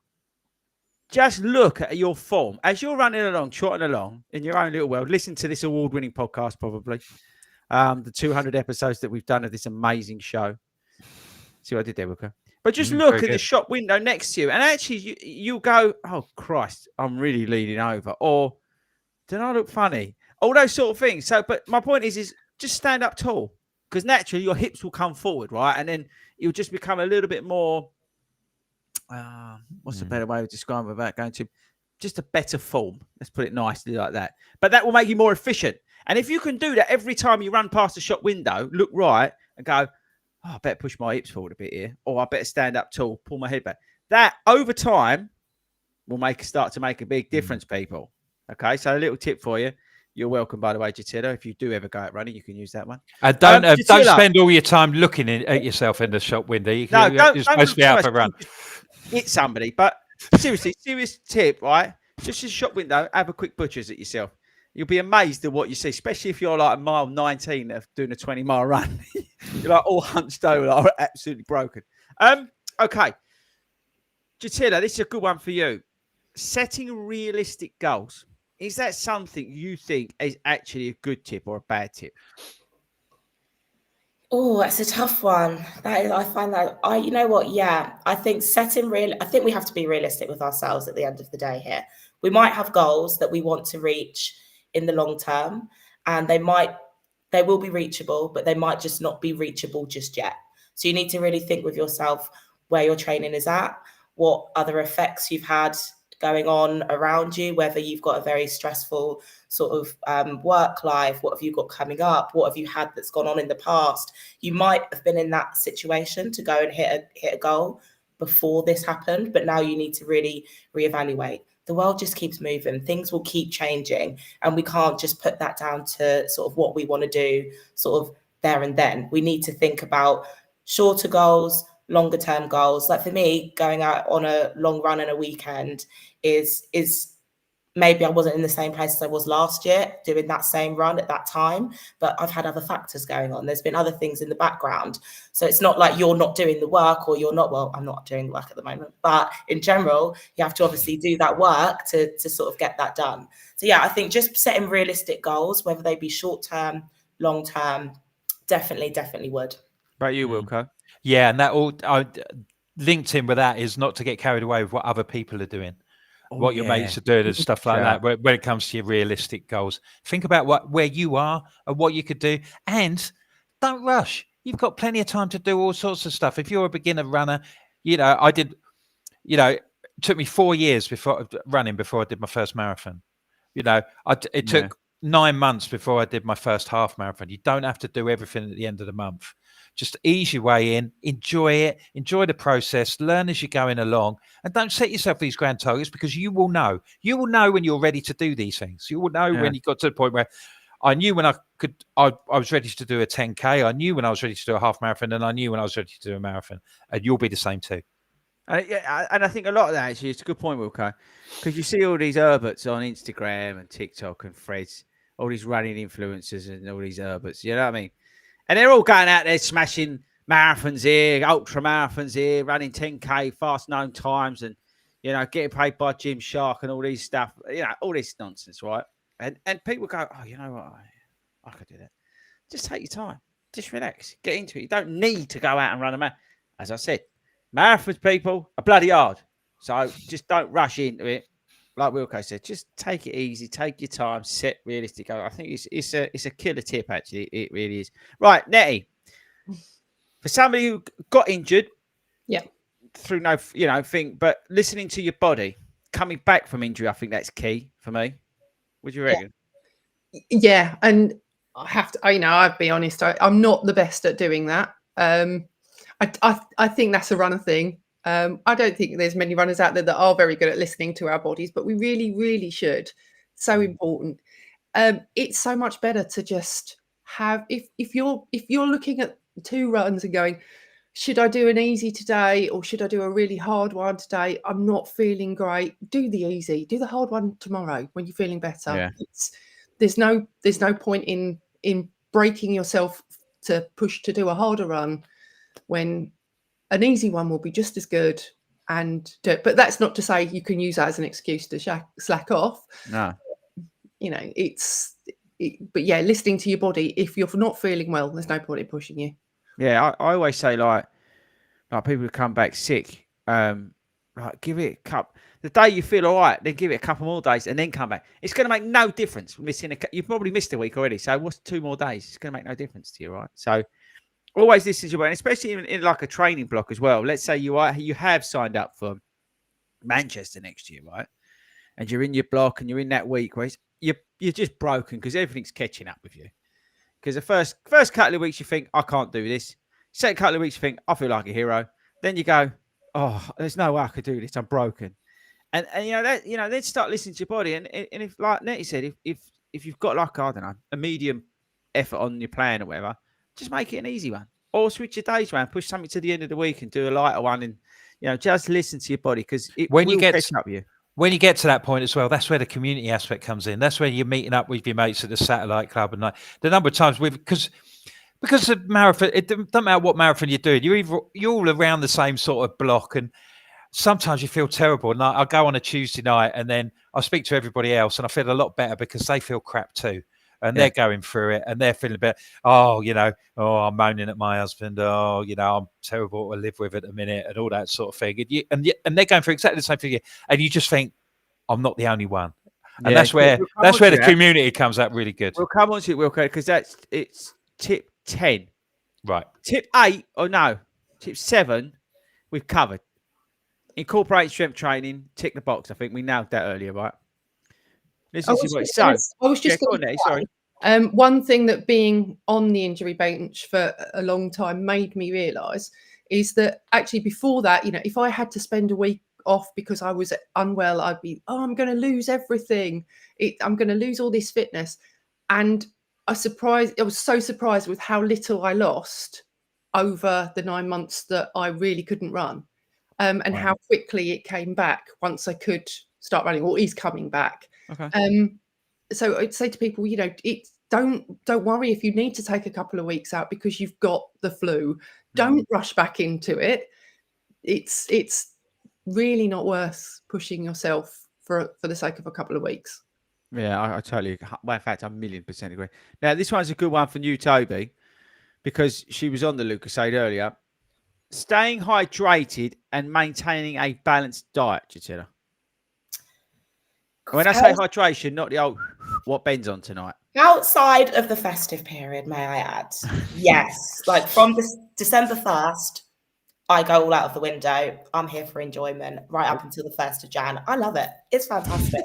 Just look at your form. As you're running along, trotting along in your own little world, listen to this award-winning podcast probably. The 200 episodes that we've done of this amazing show. See what I did there, Wilco? But just look at the shop window next to you. And actually, you'll go, oh, Christ, I'm really leaning over. Or, don't I look funny? All those sort of things. So, but my point is just stand up tall. Because naturally, your hips will come forward, right? And then you'll just become a little bit more, what's a better way of describing without going to just a better form. Let's put it nicely like that. But that will make you more efficient. And if you can do that every time you run past the shop window, look right and go, oh, I better push my hips forward a bit here, or I better stand up tall, pull my head back. That over time will start to make a big difference, people. Okay, so a little tip for you. You're welcome, by the way, Jatila. If you do ever go out running, you can use that one. Don't spend all your time looking at yourself in the shop window. You're supposed to be out for a run. Hit somebody, but seriously, serious tip, right? Just a shop window, have a quick butchers at yourself. You'll be amazed at what you see, especially if you're like a mile 19 of doing a 20-mile run. You're like all hunched over, absolutely broken. Okay. Jatila, this is a good one for you. Setting realistic goals. Is that something you think is actually a good tip or a bad tip? Oh, that's a tough one. I find that you know what? Yeah, I think I think we have to be realistic with ourselves at the end of the day here. We might have goals that we want to reach in the long term, and they will be reachable, but they might just not be reachable just yet. So you need to really think with yourself where your training is at, what other effects you've had going on around you, whether you've got a very stressful sort of work life, what have you got coming up, what have you had that's gone on in the past. You might have been in that situation to go and hit a goal before this happened, but now you need to really reevaluate. The world just keeps moving, things will keep changing, and we can't just put that down to sort of what we want to do sort of there and then. We need to think about shorter goals, longer term goals. Like for me, going out on a long run in a weekend is maybe I wasn't in the same place as I was last year doing that same run at that time, but I've had other factors going on. There's been other things in the background. So it's not like you're not doing the work or you're not, well, I'm not doing the work at the moment, but in general, you have to obviously do that work to sort of get that done. So yeah, I think just setting realistic goals, whether they be short term, long term, definitely would. About you, Wilco? Yeah, and that all linked in with that is not to get carried away with what other people are doing. What your mates are doing and stuff like that. When it comes to your realistic goals, think about where you are and what you could do, and don't rush. You've got plenty of time to do all sorts of stuff. If you're a beginner runner, I did. It took me 4 years before I did my first marathon. It took 9 months before I did my first half marathon. You don't have to do everything at the end of the month. Just ease your way in, enjoy it, enjoy the process, learn as you're going along, and don't set yourself these grand targets, because you will know. You will know when you're ready to do these things. You will know when you got to the point where I knew when I was ready to do a 10K. I knew when I was ready to do a half marathon, and I knew when I was ready to do a marathon. And you'll be the same too. And I think a lot of that actually is a good point, Wilco, because you see all these Herberts on Instagram and TikTok and Threads, all these running influencers and all these Herberts. You know what I mean? And they're all going out there smashing marathons here, ultra marathons here, running 10K fast known times, and getting paid by Gymshark and all these stuff. All this nonsense, right? And people go, oh, you know what? I could do that. Just take your time. Just relax. Get into it. You don't need to go out and run a marathon. As I said, marathons, people, are bloody hard. So just don't rush into it. Like Wilco said, just take it easy, take your time, set realistic goals. I think it's a killer tip, actually. It really is. Right, Nettie, for somebody who got injured, through no thing, but listening to your body, coming back from injury, I think that's key for me. What do you reckon? Yeah, and I have to, I'll be honest, I'm not the best at doing that. I think that's a runner thing. I don't think there's many runners out there that are very good at listening to our bodies, but we really, really should. So important. It's so much better to just have, if you're looking at 2 runs and going, should I do an easy today or should I do a really hard one today? I'm not feeling great. Do the easy. Do the hard one tomorrow when you're feeling better. Yeah. There's no point in breaking yourself to push to do a harder run when an easy one will be just as good. And but that's not to say you can use that as an excuse to slack off. No. But yeah, listening to your body. If you're not feeling well, there's no point in pushing you. Yeah, I always say like people who come back sick, give it a couple. The day you feel all right, then give it a couple more days and then come back. It's going to make no difference. You've probably missed a week already. So what's 2 more days? It's going to make no difference to you, right? So always listen to your body, especially in like a training block as well. Let's say you have signed up for Manchester next year, right? and you're in your block and you're in that week where you're just broken because everything's catching up with you. Because the first couple of weeks you think, I can't do this. Second couple of weeks you think, I feel like a hero. Then you go, oh, there's no way I could do this. I'm broken. And then start listening to your body. And if, like Nettie said, if you've got like, I don't know, a medium effort on your plan or whatever, just make it an easy one. Or switch your days around, push something to the end of the week and do a lighter one. And, just listen to your body because it will catch up with you. When you get to that point as well, that's where the community aspect comes in. That's where you're meeting up with your mates at the satellite club. And like the number of times because of marathon, it doesn't matter what marathon you're doing. You're all around the same sort of block. And sometimes you feel terrible. And I go on a Tuesday night and then I speak to everybody else and I feel a lot better because they feel crap too. And they're going through it and they're feeling a bit, I'm moaning at my husband. Oh, I'm terrible to live with at the minute and all that sort of thing. And they're going through exactly the same thing. And you just think, I'm not the only one. And that's where the community comes out really good. We'll come on to it, Wilco, because it's tip 10. Right. Tip 7, we've covered. Incorporate strength training, tick the box. I think we nailed that earlier, right? Listen to what it's saying. I was just going to say, sorry. One thing that being on the injury bench for a long time made me realise is that actually before that, if I had to spend a week off because I was unwell, I'd be, I'm going to lose everything. I'm going to lose all this fitness. And I was so surprised with how little I lost over the 9 months that I really couldn't run. And how quickly it came back once I could start running, or is coming back. Okay. So I'd say to people, don't worry if you need to take a couple of weeks out because you've got the flu. Don't rush back into it. It's really not worth pushing yourself for the sake of a couple of weeks. Yeah, I totally. Well, in fact, I 1,000,000% agree. Now, this one's a good one for you, Toby, because she was on the Lucasade earlier. Staying hydrated and maintaining a balanced diet, Gisela. When I say hydration, not the old what Ben's on tonight. Outside of the festive period, may I add? Yes. Like from December 1st, I go all out of the window. I'm here for enjoyment right up until the 1st of Jan. I love it. It's fantastic.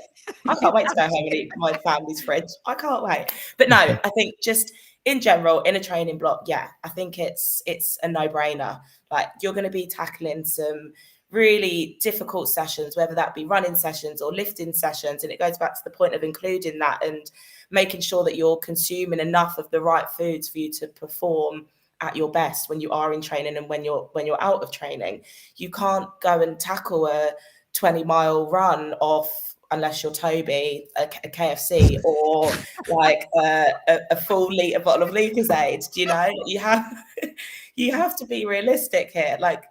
I can't wait to go home and eat my family's fridge. I can't wait. But no, I think just in general, in a training block, I think it's a no-brainer. Like you're going to be tackling some really difficult sessions, whether that be running sessions or lifting sessions. And it goes back to the point of including that and making sure that you're consuming enough of the right foods for you to perform at your best when you are in training and when you're out of training. You can't go and tackle a 20-mile run off, unless you're Toby, a KFC or like a full litre bottle of Lucasade. You have to be realistic here. Like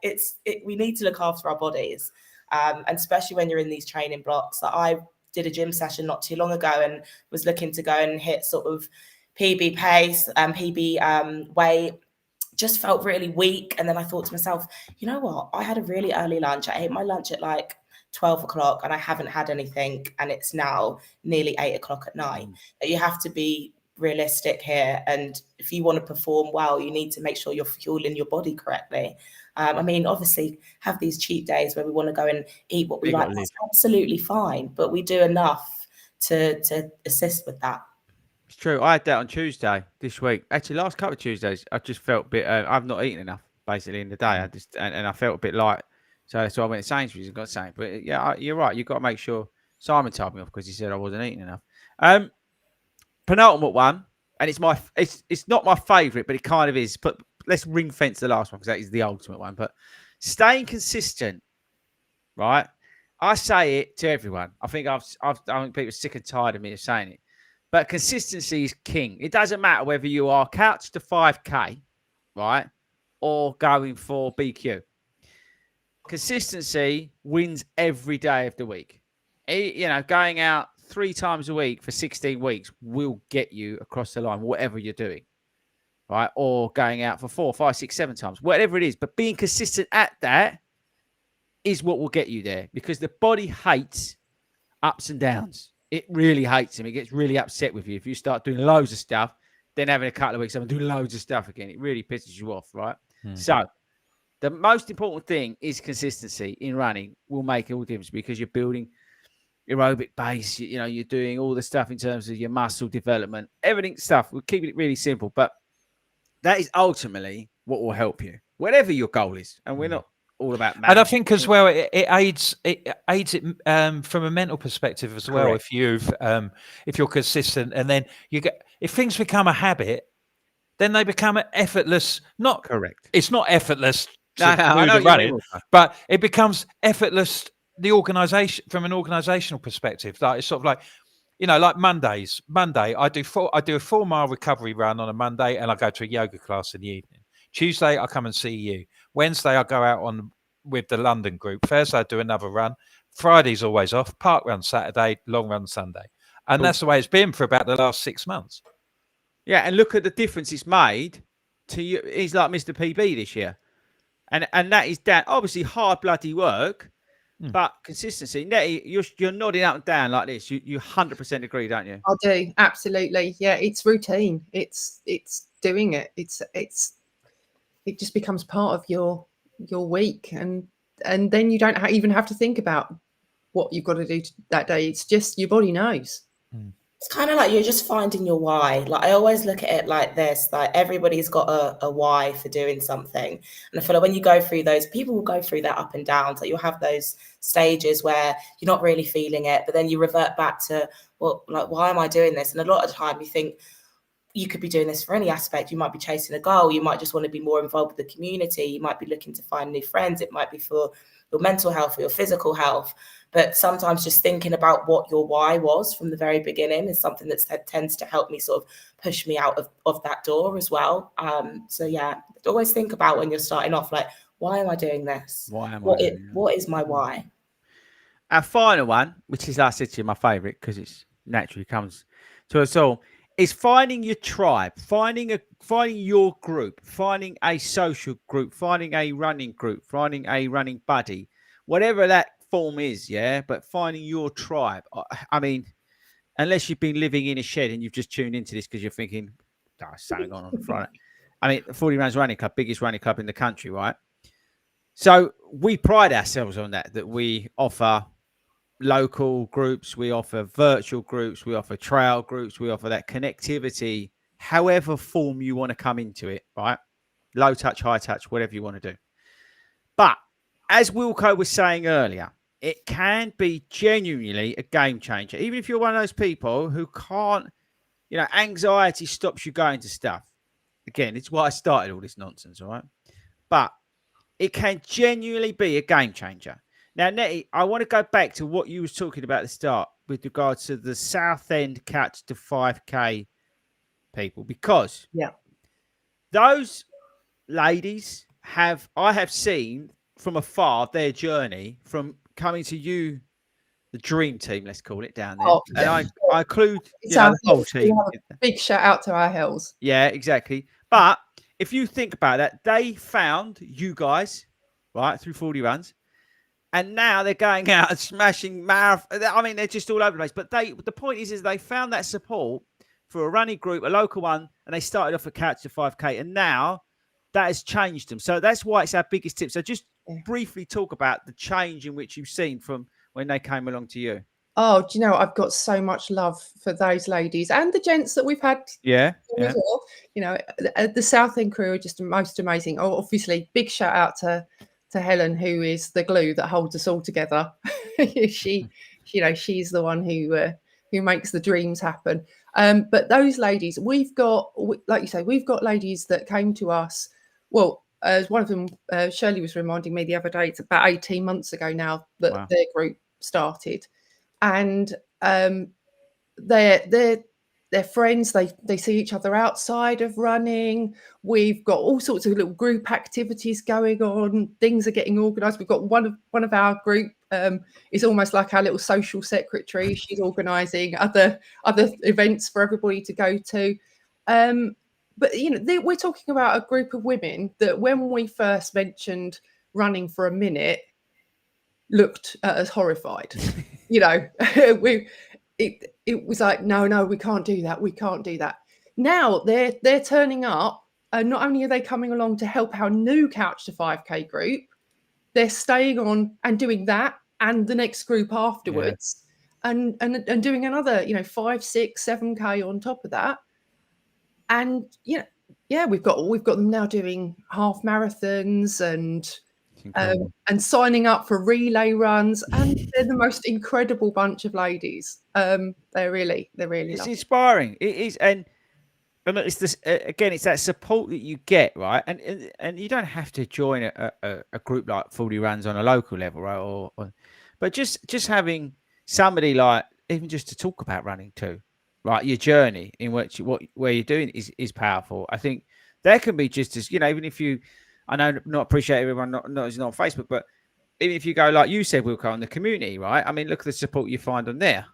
we need to look after our bodies, and especially when you're in these training blocks. Like I did a gym session not too long ago and was looking to go and hit sort of PB pace and PB weight. Just felt really weak, and then I thought to myself, you know what? I had a really early lunch. I ate my lunch at like 12 o'clock and I haven't had anything, and it's now nearly 8 o'clock at night. You have to be realistic here, and if you want to perform well, you need to make sure you're fueling your body correctly. Obviously have these cheat days where we want to go and eat what we like. That's absolutely fine, but we do enough to assist with that. It's true. I had that on Tuesday this week. Actually, last couple of Tuesdays, I just felt a bit. I've not eaten enough basically in the day. I just and I felt a bit light. So I went to Sainsbury's and got something. But yeah, you're right. You've got to make sure. Simon told me off because he said I wasn't eating enough. Penultimate one, and it's not my favourite, but it kind of is. But let's ring fence the last one because that is the ultimate one. But staying consistent, right? I say it to everyone. I think I think people are sick and tired of me saying it. But consistency is king. It doesn't matter whether you are couch to 5K, right, or going for BQ. Consistency wins every day of the week. Going out 3 times a week for 16 weeks will get you across the line, whatever you're doing, right? Or going out for 4, 5, 6, 7 times, whatever it is. But being consistent at that is what will get you there, because the body hates ups and downs. It really hates them. It gets really upset with you if you start doing loads of stuff, then having a couple of weeks and doing loads of stuff again. It really pisses you off, right? So the most important thing is consistency in running will make all the difference, because you're building aerobic base. You know, you're doing all the stuff in terms of your muscle development, everything stuff. We're keeping it really simple, but that is ultimately what will help you, whatever your goal is. And we're not all about And I managing. think as well, it aids it from a mental perspective as well. Correct. If you're consistent, and then if things become a habit, then they become effortless. Correct. It's not effortless to I do know the what you running, mean. but it becomes effortless. The organisation, from an organisational perspective, like it's sort of like, like Mondays. Monday, I do a 4-mile recovery run on a Monday, and I go to a yoga class in the evening. Tuesday, I come and see you. Wednesday, I go out with the London group. Thursday, I do another run. Friday's always off. Park run Saturday, long run Sunday, and that's the way it's been for about the last 6 months. Yeah, and look at the difference it's made to you. He's like Mr. PB this year, and that is down obviously hard bloody work, but consistency. Nettie, you're nodding up and down like this. You 100% agree, don't you? I do, absolutely. Yeah, it's routine. It's doing it. It just becomes part of your week, and then you don't even have to think about what you've got to do that day. It's just your body knows. It's kind of like you're just finding your why. Like I always look at it like this, like everybody's got a why for doing something. And I feel like when you go through those, people will go through that up and down. So you'll have those stages where you're not really feeling it, but then you revert back to, well, like, why am I doing this? And a lot of the time you think you could be doing this for any aspect. You might be chasing a goal. You might just want to be more involved with the community. You might be looking to find new friends. It might be for your mental health or your physical health. But sometimes just thinking about what your why was from the very beginning is something that tends to help me sort of push me out of that door as well. So yeah, always think about when you're starting off, like, why am I doing this? What is my why? Our final one, which is, like I said to you, my favourite, because it naturally comes to us all, is finding your tribe, finding your group, finding a social group, finding a running group, finding a running buddy, whatever that form is, yeah, but finding your tribe. I mean, unless you've been living in a shed and you've just tuned into this because you're thinking, oh, something on Friday. I mean, 40 Runs Running Club, biggest running club in the country, right? So we pride ourselves on that we offer local groups, we offer virtual groups, we offer trail groups, we offer that connectivity, however form you want to come into it, right? Low touch, high touch, whatever you want to do. But as Wilco was saying earlier, it can be genuinely a game changer. Even if you're one of those people who can't, anxiety stops you going to stuff. Again, it's why I started all this nonsense, all right? But it can genuinely be a game changer. Now, Nettie, I want to go back to what you was talking about at the start with regards to the Southend Catch to 5K people, because those ladies I have seen from afar their journey from coming to you, the dream team, let's call it, down there. Oh, and I include the whole team. Big shout out to our hills. Yeah, exactly. But if you think about that, they found you guys, right, through 40 runs. And now they're going out and smashing marathon. I mean, they're just all over the place. But the point is they found that support for a running group, a local one, and they started off a Couch to 5K. And now that has changed them. So that's why it's our biggest tip. So just briefly talk about the change in which you've seen from when they came along to you. Oh, do you know, I've got so much love for those ladies and the gents that we've had. Yeah. The Southend crew are just most amazing. Oh, obviously, big shout out to Helen, who is the glue that holds us all together. She's the one who makes the dreams happen. But those ladies, we've got, like you say, we've got ladies that came to us. Well, as one of them, Shirley was reminding me the other day, it's about 18 months ago now that their group started, and they're friends. They see each other outside of running. We've got all sorts of little group activities going on. Things are getting organised. We've got one of our group is almost like our little social secretary. She's organising other events for everybody to go to. But we're talking about a group of women that, when we first mentioned running for a minute, looked at us horrified. It was like, no, we can't do that. We can't do that. Now they're turning up, and not only are they coming along to help our new Couch to 5K group, they're staying on and doing that and the next group afterwards. and doing another, 5, 6, 7K on top of that. And we've got them now doing half marathons and signing up for relay runs, and they're the most incredible bunch of ladies. They're really It's lovely. inspiring. It is, and it's this again. It's that support that you get, right? And you don't have to join a group like 40 Runs on a local level, right? But just having somebody like, even just to talk about running too, right? Your journey in which where you're doing is powerful. I think that can be just as, even if you, I know not appreciate everyone not on Facebook, but even if you go like you said, Wilco, on the community, right? I mean, look at the support you find on there.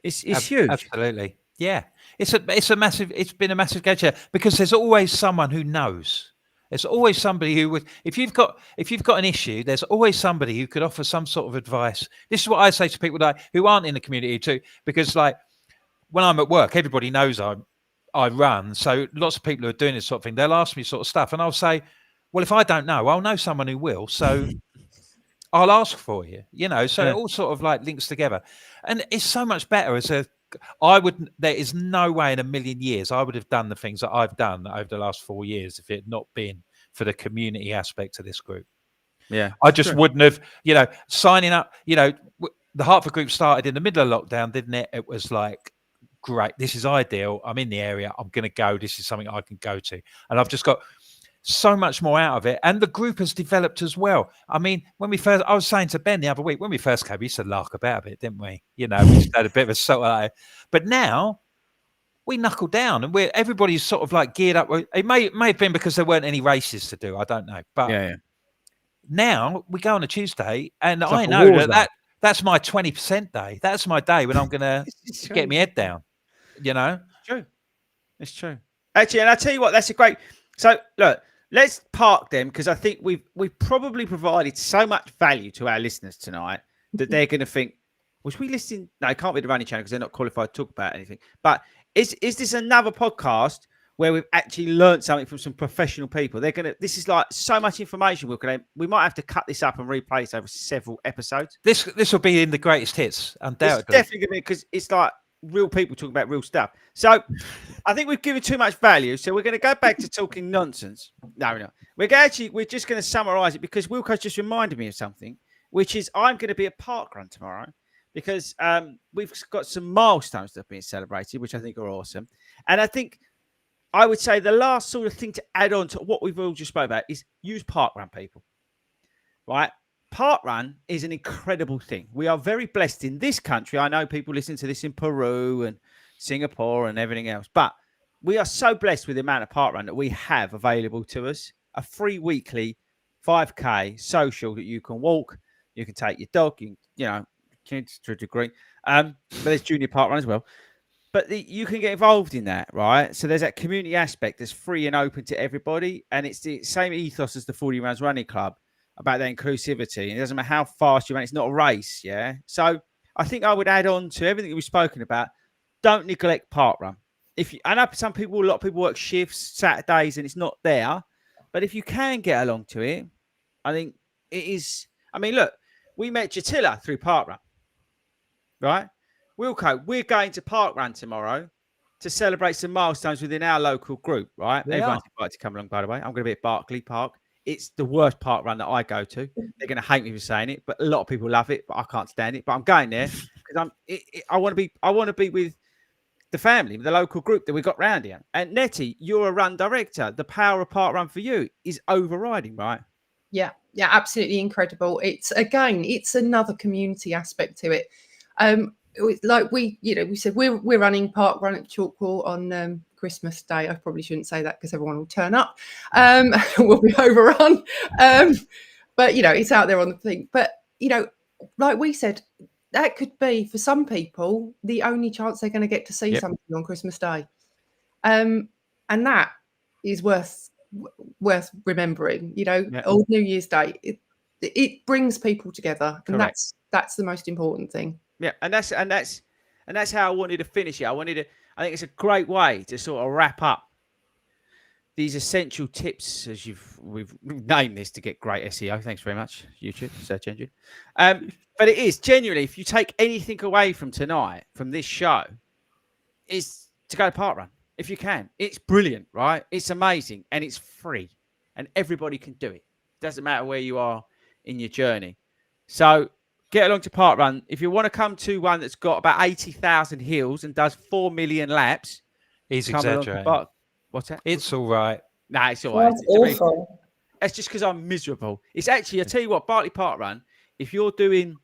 It's huge. Absolutely. Yeah. It's been a massive game changer, because there's always someone who knows. There's always somebody who would, if you've got an issue, there's always somebody who could offer some sort of advice. This is what I say to people who aren't in the community too, because like when I'm at work, everybody knows I run. So lots of people who are doing this sort of thing, they'll ask me sort of stuff, and I'll say, well, if I don't know, I'll know someone who will. So I'll ask for you, so Yeah. it all sort of like links together. And it's so much better there is no way in a million years I would have done the things that I've done over the last 4 years if it had not been for the community aspect of this group. Yeah. I just wouldn't have, signing up, the Hartford group started in the middle of lockdown, didn't it? It was like, great, this is ideal. I'm in the area. I'm going to go. This is something I can go to. And I've just got so much more out of it. And the group has developed as well. I mean, I was saying to Ben the other week, when we first came, we used to lark about a bit, didn't we? We just had a bit of a sort of, but now we knuckle down and everybody's sort of like geared up. It may have been because there weren't any races to do. I don't know. But now we go on a Tuesday, and I know that's my 20% day. That's my day when I'm going to get my head down, True. It's true. Actually, and I tell you what, that's a great. So look, let's park them, because I think we've probably provided so much value to our listeners tonight that they're going to think, was we listening? No, it can't be the running channel because they're not qualified to talk about anything. But is this another podcast where we've actually learned something from some professional people? This is like so much information. We might have to cut this up and replay this over several episodes. This will be in the greatest hits, undoubtedly. It's definitely going to be, because it's like real people talking about real stuff. So I think we've given too much value. So we're going to go back to talking nonsense. No, we're not. We're just going to summarize it, because Wilco's just reminded me of something, which is I'm going to be at Parkrun tomorrow, because we've got some milestones that are being celebrated, which I think are awesome. And I think I would say the last sort of thing to add on to what we've all just spoke about is use Parkrun, people. Right? Parkrun is an incredible thing. We are very blessed in this country. I know people listen to this in Peru and Singapore and everything else, but we are so blessed with the amount of Parkrun that we have available to us. A free weekly 5K social that you can walk. You can take your dog, kids to a degree. But there's junior Parkrun as well. But you can get involved in that, right? So there's that community aspect that's free and open to everybody. And it's the same ethos as the 40 Rounds Running Club, about that inclusivity. And it doesn't matter how fast you run, it's not a race, yeah? So I think I would add on to everything that we've spoken about. Don't neglect Parkrun. I know a lot of people work shifts, Saturdays, and it's not there. But if you can get along to it, I think it is. I mean, look, we met Jatilla through Parkrun, right? Wilco, we're going to Parkrun tomorrow to celebrate some milestones within our local group, right? Everyone's invited to come along, by the way. I'm going to be at Berkeley Park. It's the worst Parkrun that I go to. They're going to hate me for saying it, but a lot of people love it, but I can't stand it. But I'm going there because I want to be with the family, the local group that we got round here. And Nettie, you're a run director. The power of Parkrun for you is overriding, right? Yeah, absolutely incredible. It's another community aspect to it. Like we said, we're running Parkrun at Chalkwall on Christmas Day. I probably shouldn't say that because everyone will turn up. We'll be overrun. But it's out there on the thing. But like we said, that could be for some people the only chance they're going to get to see something on Christmas Day, and that is worth remembering. Old New Year's Day, it brings people together, and that's the most important thing. Yeah, and that's how I wanted to finish it. I think it's a great way to sort of wrap up these essential tips, as we've named this to get great SEO. Thanks very much, YouTube search engine. But it is genuinely, if you take anything away from tonight, from this show, is to go to parkrun if you can. It's brilliant, right? It's amazing, and it's free, and everybody can do it. Doesn't matter where you are in your journey. So get along to parkrun. If you want to come to one that's got about 80,000 hills and does 4 million laps, he's exaggerating. What's that? It's all right. Nah, it's all right. That's awful. That's just because I'm miserable. It's actually, I tell you what, Bartley Park Run, if you're doing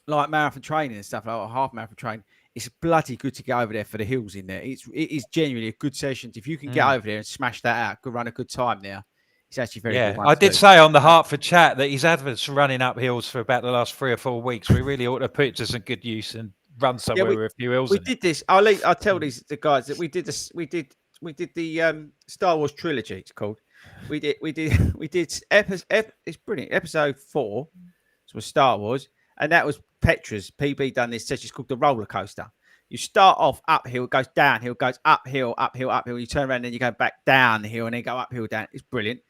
like marathon training and stuff, like or half marathon training, it's bloody good to get over there for the hills in there. It is genuinely a good session. If you can get over there and smash that out, could run a good time there. It's actually very good. I did say on the Hartford chat that his adverts running up hills for about the last 3 or 4 weeks. We really ought to put it to some good use and run somewhere with a few hills. We did this. I'll tell the guys that we did this. We did the Star Wars trilogy. It's called. We did. It's brilliant. Episode 4 was Star Wars, and that was Petra's PB done this session. It's called the roller coaster. You start off uphill, it goes downhill, goes uphill, uphill, uphill. You turn around, and you go back down the hill, and then go uphill, down. It's brilliant.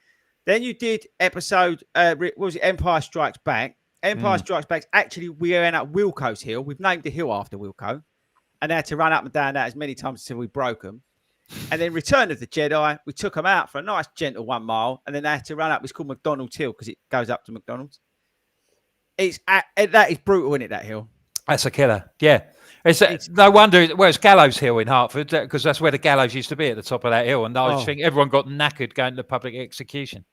Then you did episode. What was it? Empire Strikes Back. Empire Strikes Back. Actually, we ran up Wilco's Hill. We've named the hill after Wilco, and they had to run up and down that as many times until we broke them. And then Return of the Jedi, we took them out for a nice gentle 1 mile, and then they had to run up. It's called McDonald's Hill because it goes up to McDonald's. That is brutal, isn't it? That hill. That's a killer. Yeah, it's no wonder. Well, it's Gallows Hill in Hertford because that's where the gallows used to be at the top of that hill, and I think everyone got knackered going to public execution.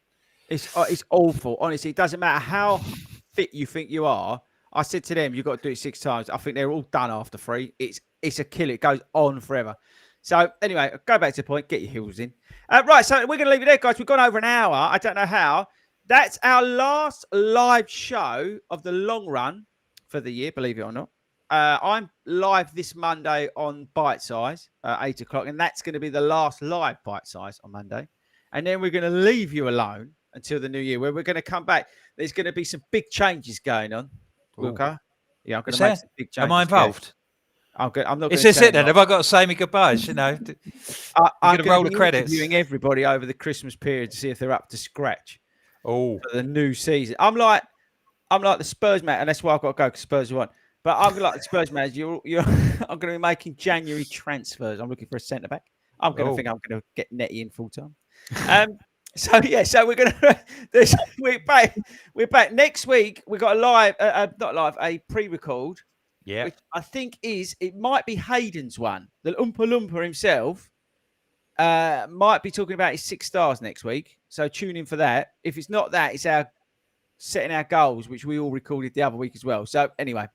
It's awful. Honestly, it doesn't matter how fit you think you are. I said to them, you've got to do it 6 times. I think they're all done after 3. It's a killer. It goes on forever. So anyway, go back to the point. Get your heels in. Right, so we're going to leave it there, guys. We've gone over an hour. I don't know how. That's our last live show of the long run for the year, believe it or not. I'm live this Monday on Bite Size, 8 o'clock, and that's going to be the last live Bite Size on Monday. And then we're going to leave you alone until the new year, where we're going to come back. There's going to be some big changes going on. Wilco? Yeah, I'm going to make some big changes. Am I involved? I'm not going to say it then. Have I got to say me goodbyes? You know, I'm going to roll the credits. Interviewing everybody over the Christmas period to see if they're up to scratch. For the new season. I'm like the Spurs man, and that's why I've got to go because Spurs won. But I'm like the Spurs man. I'm going to be making January transfers. I'm looking for a centre back. I'm going to think I'm going to get Netty in full time. So we're going to we're back next week. We've got a pre-record. Yeah, which I think it might be Hayden's one. The Oompa Loompa himself might be talking about his 6 stars next week. So tune in for that. If it's not that, it's our setting our goals, which we all recorded the other week as well. So anyway,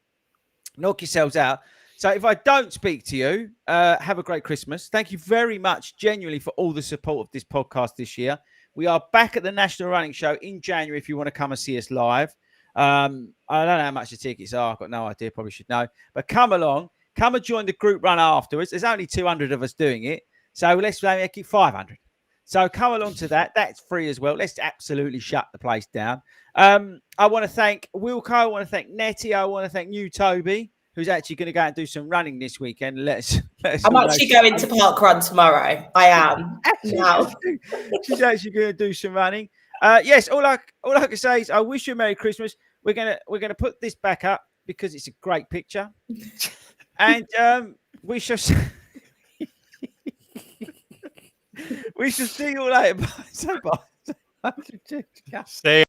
knock yourselves out. So if I don't speak to you, have a great Christmas. Thank you very much, genuinely, for all the support of this podcast this year. We are back at the National Running Show in January if you want to come and see us live. I don't know how much the tickets are. I've got no idea. Probably should know. But come along. Come and join the group run afterwards. There's only 200 of us doing it. So let's make it 500. So come along to that. That's free as well. Let's absolutely shut the place down. I want to thank Wilco. I want to thank Nettie. I want to thank you, Toby, who's actually going to go and do some running this weekend. Let us I'm actually going to park run tomorrow. I am. Now. She's actually going to do some running. Yes, all I can say is I wish you a Merry Christmas. We're gonna put this back up because it's a great picture, and we shall see you all later. Bye. So bye. Stay.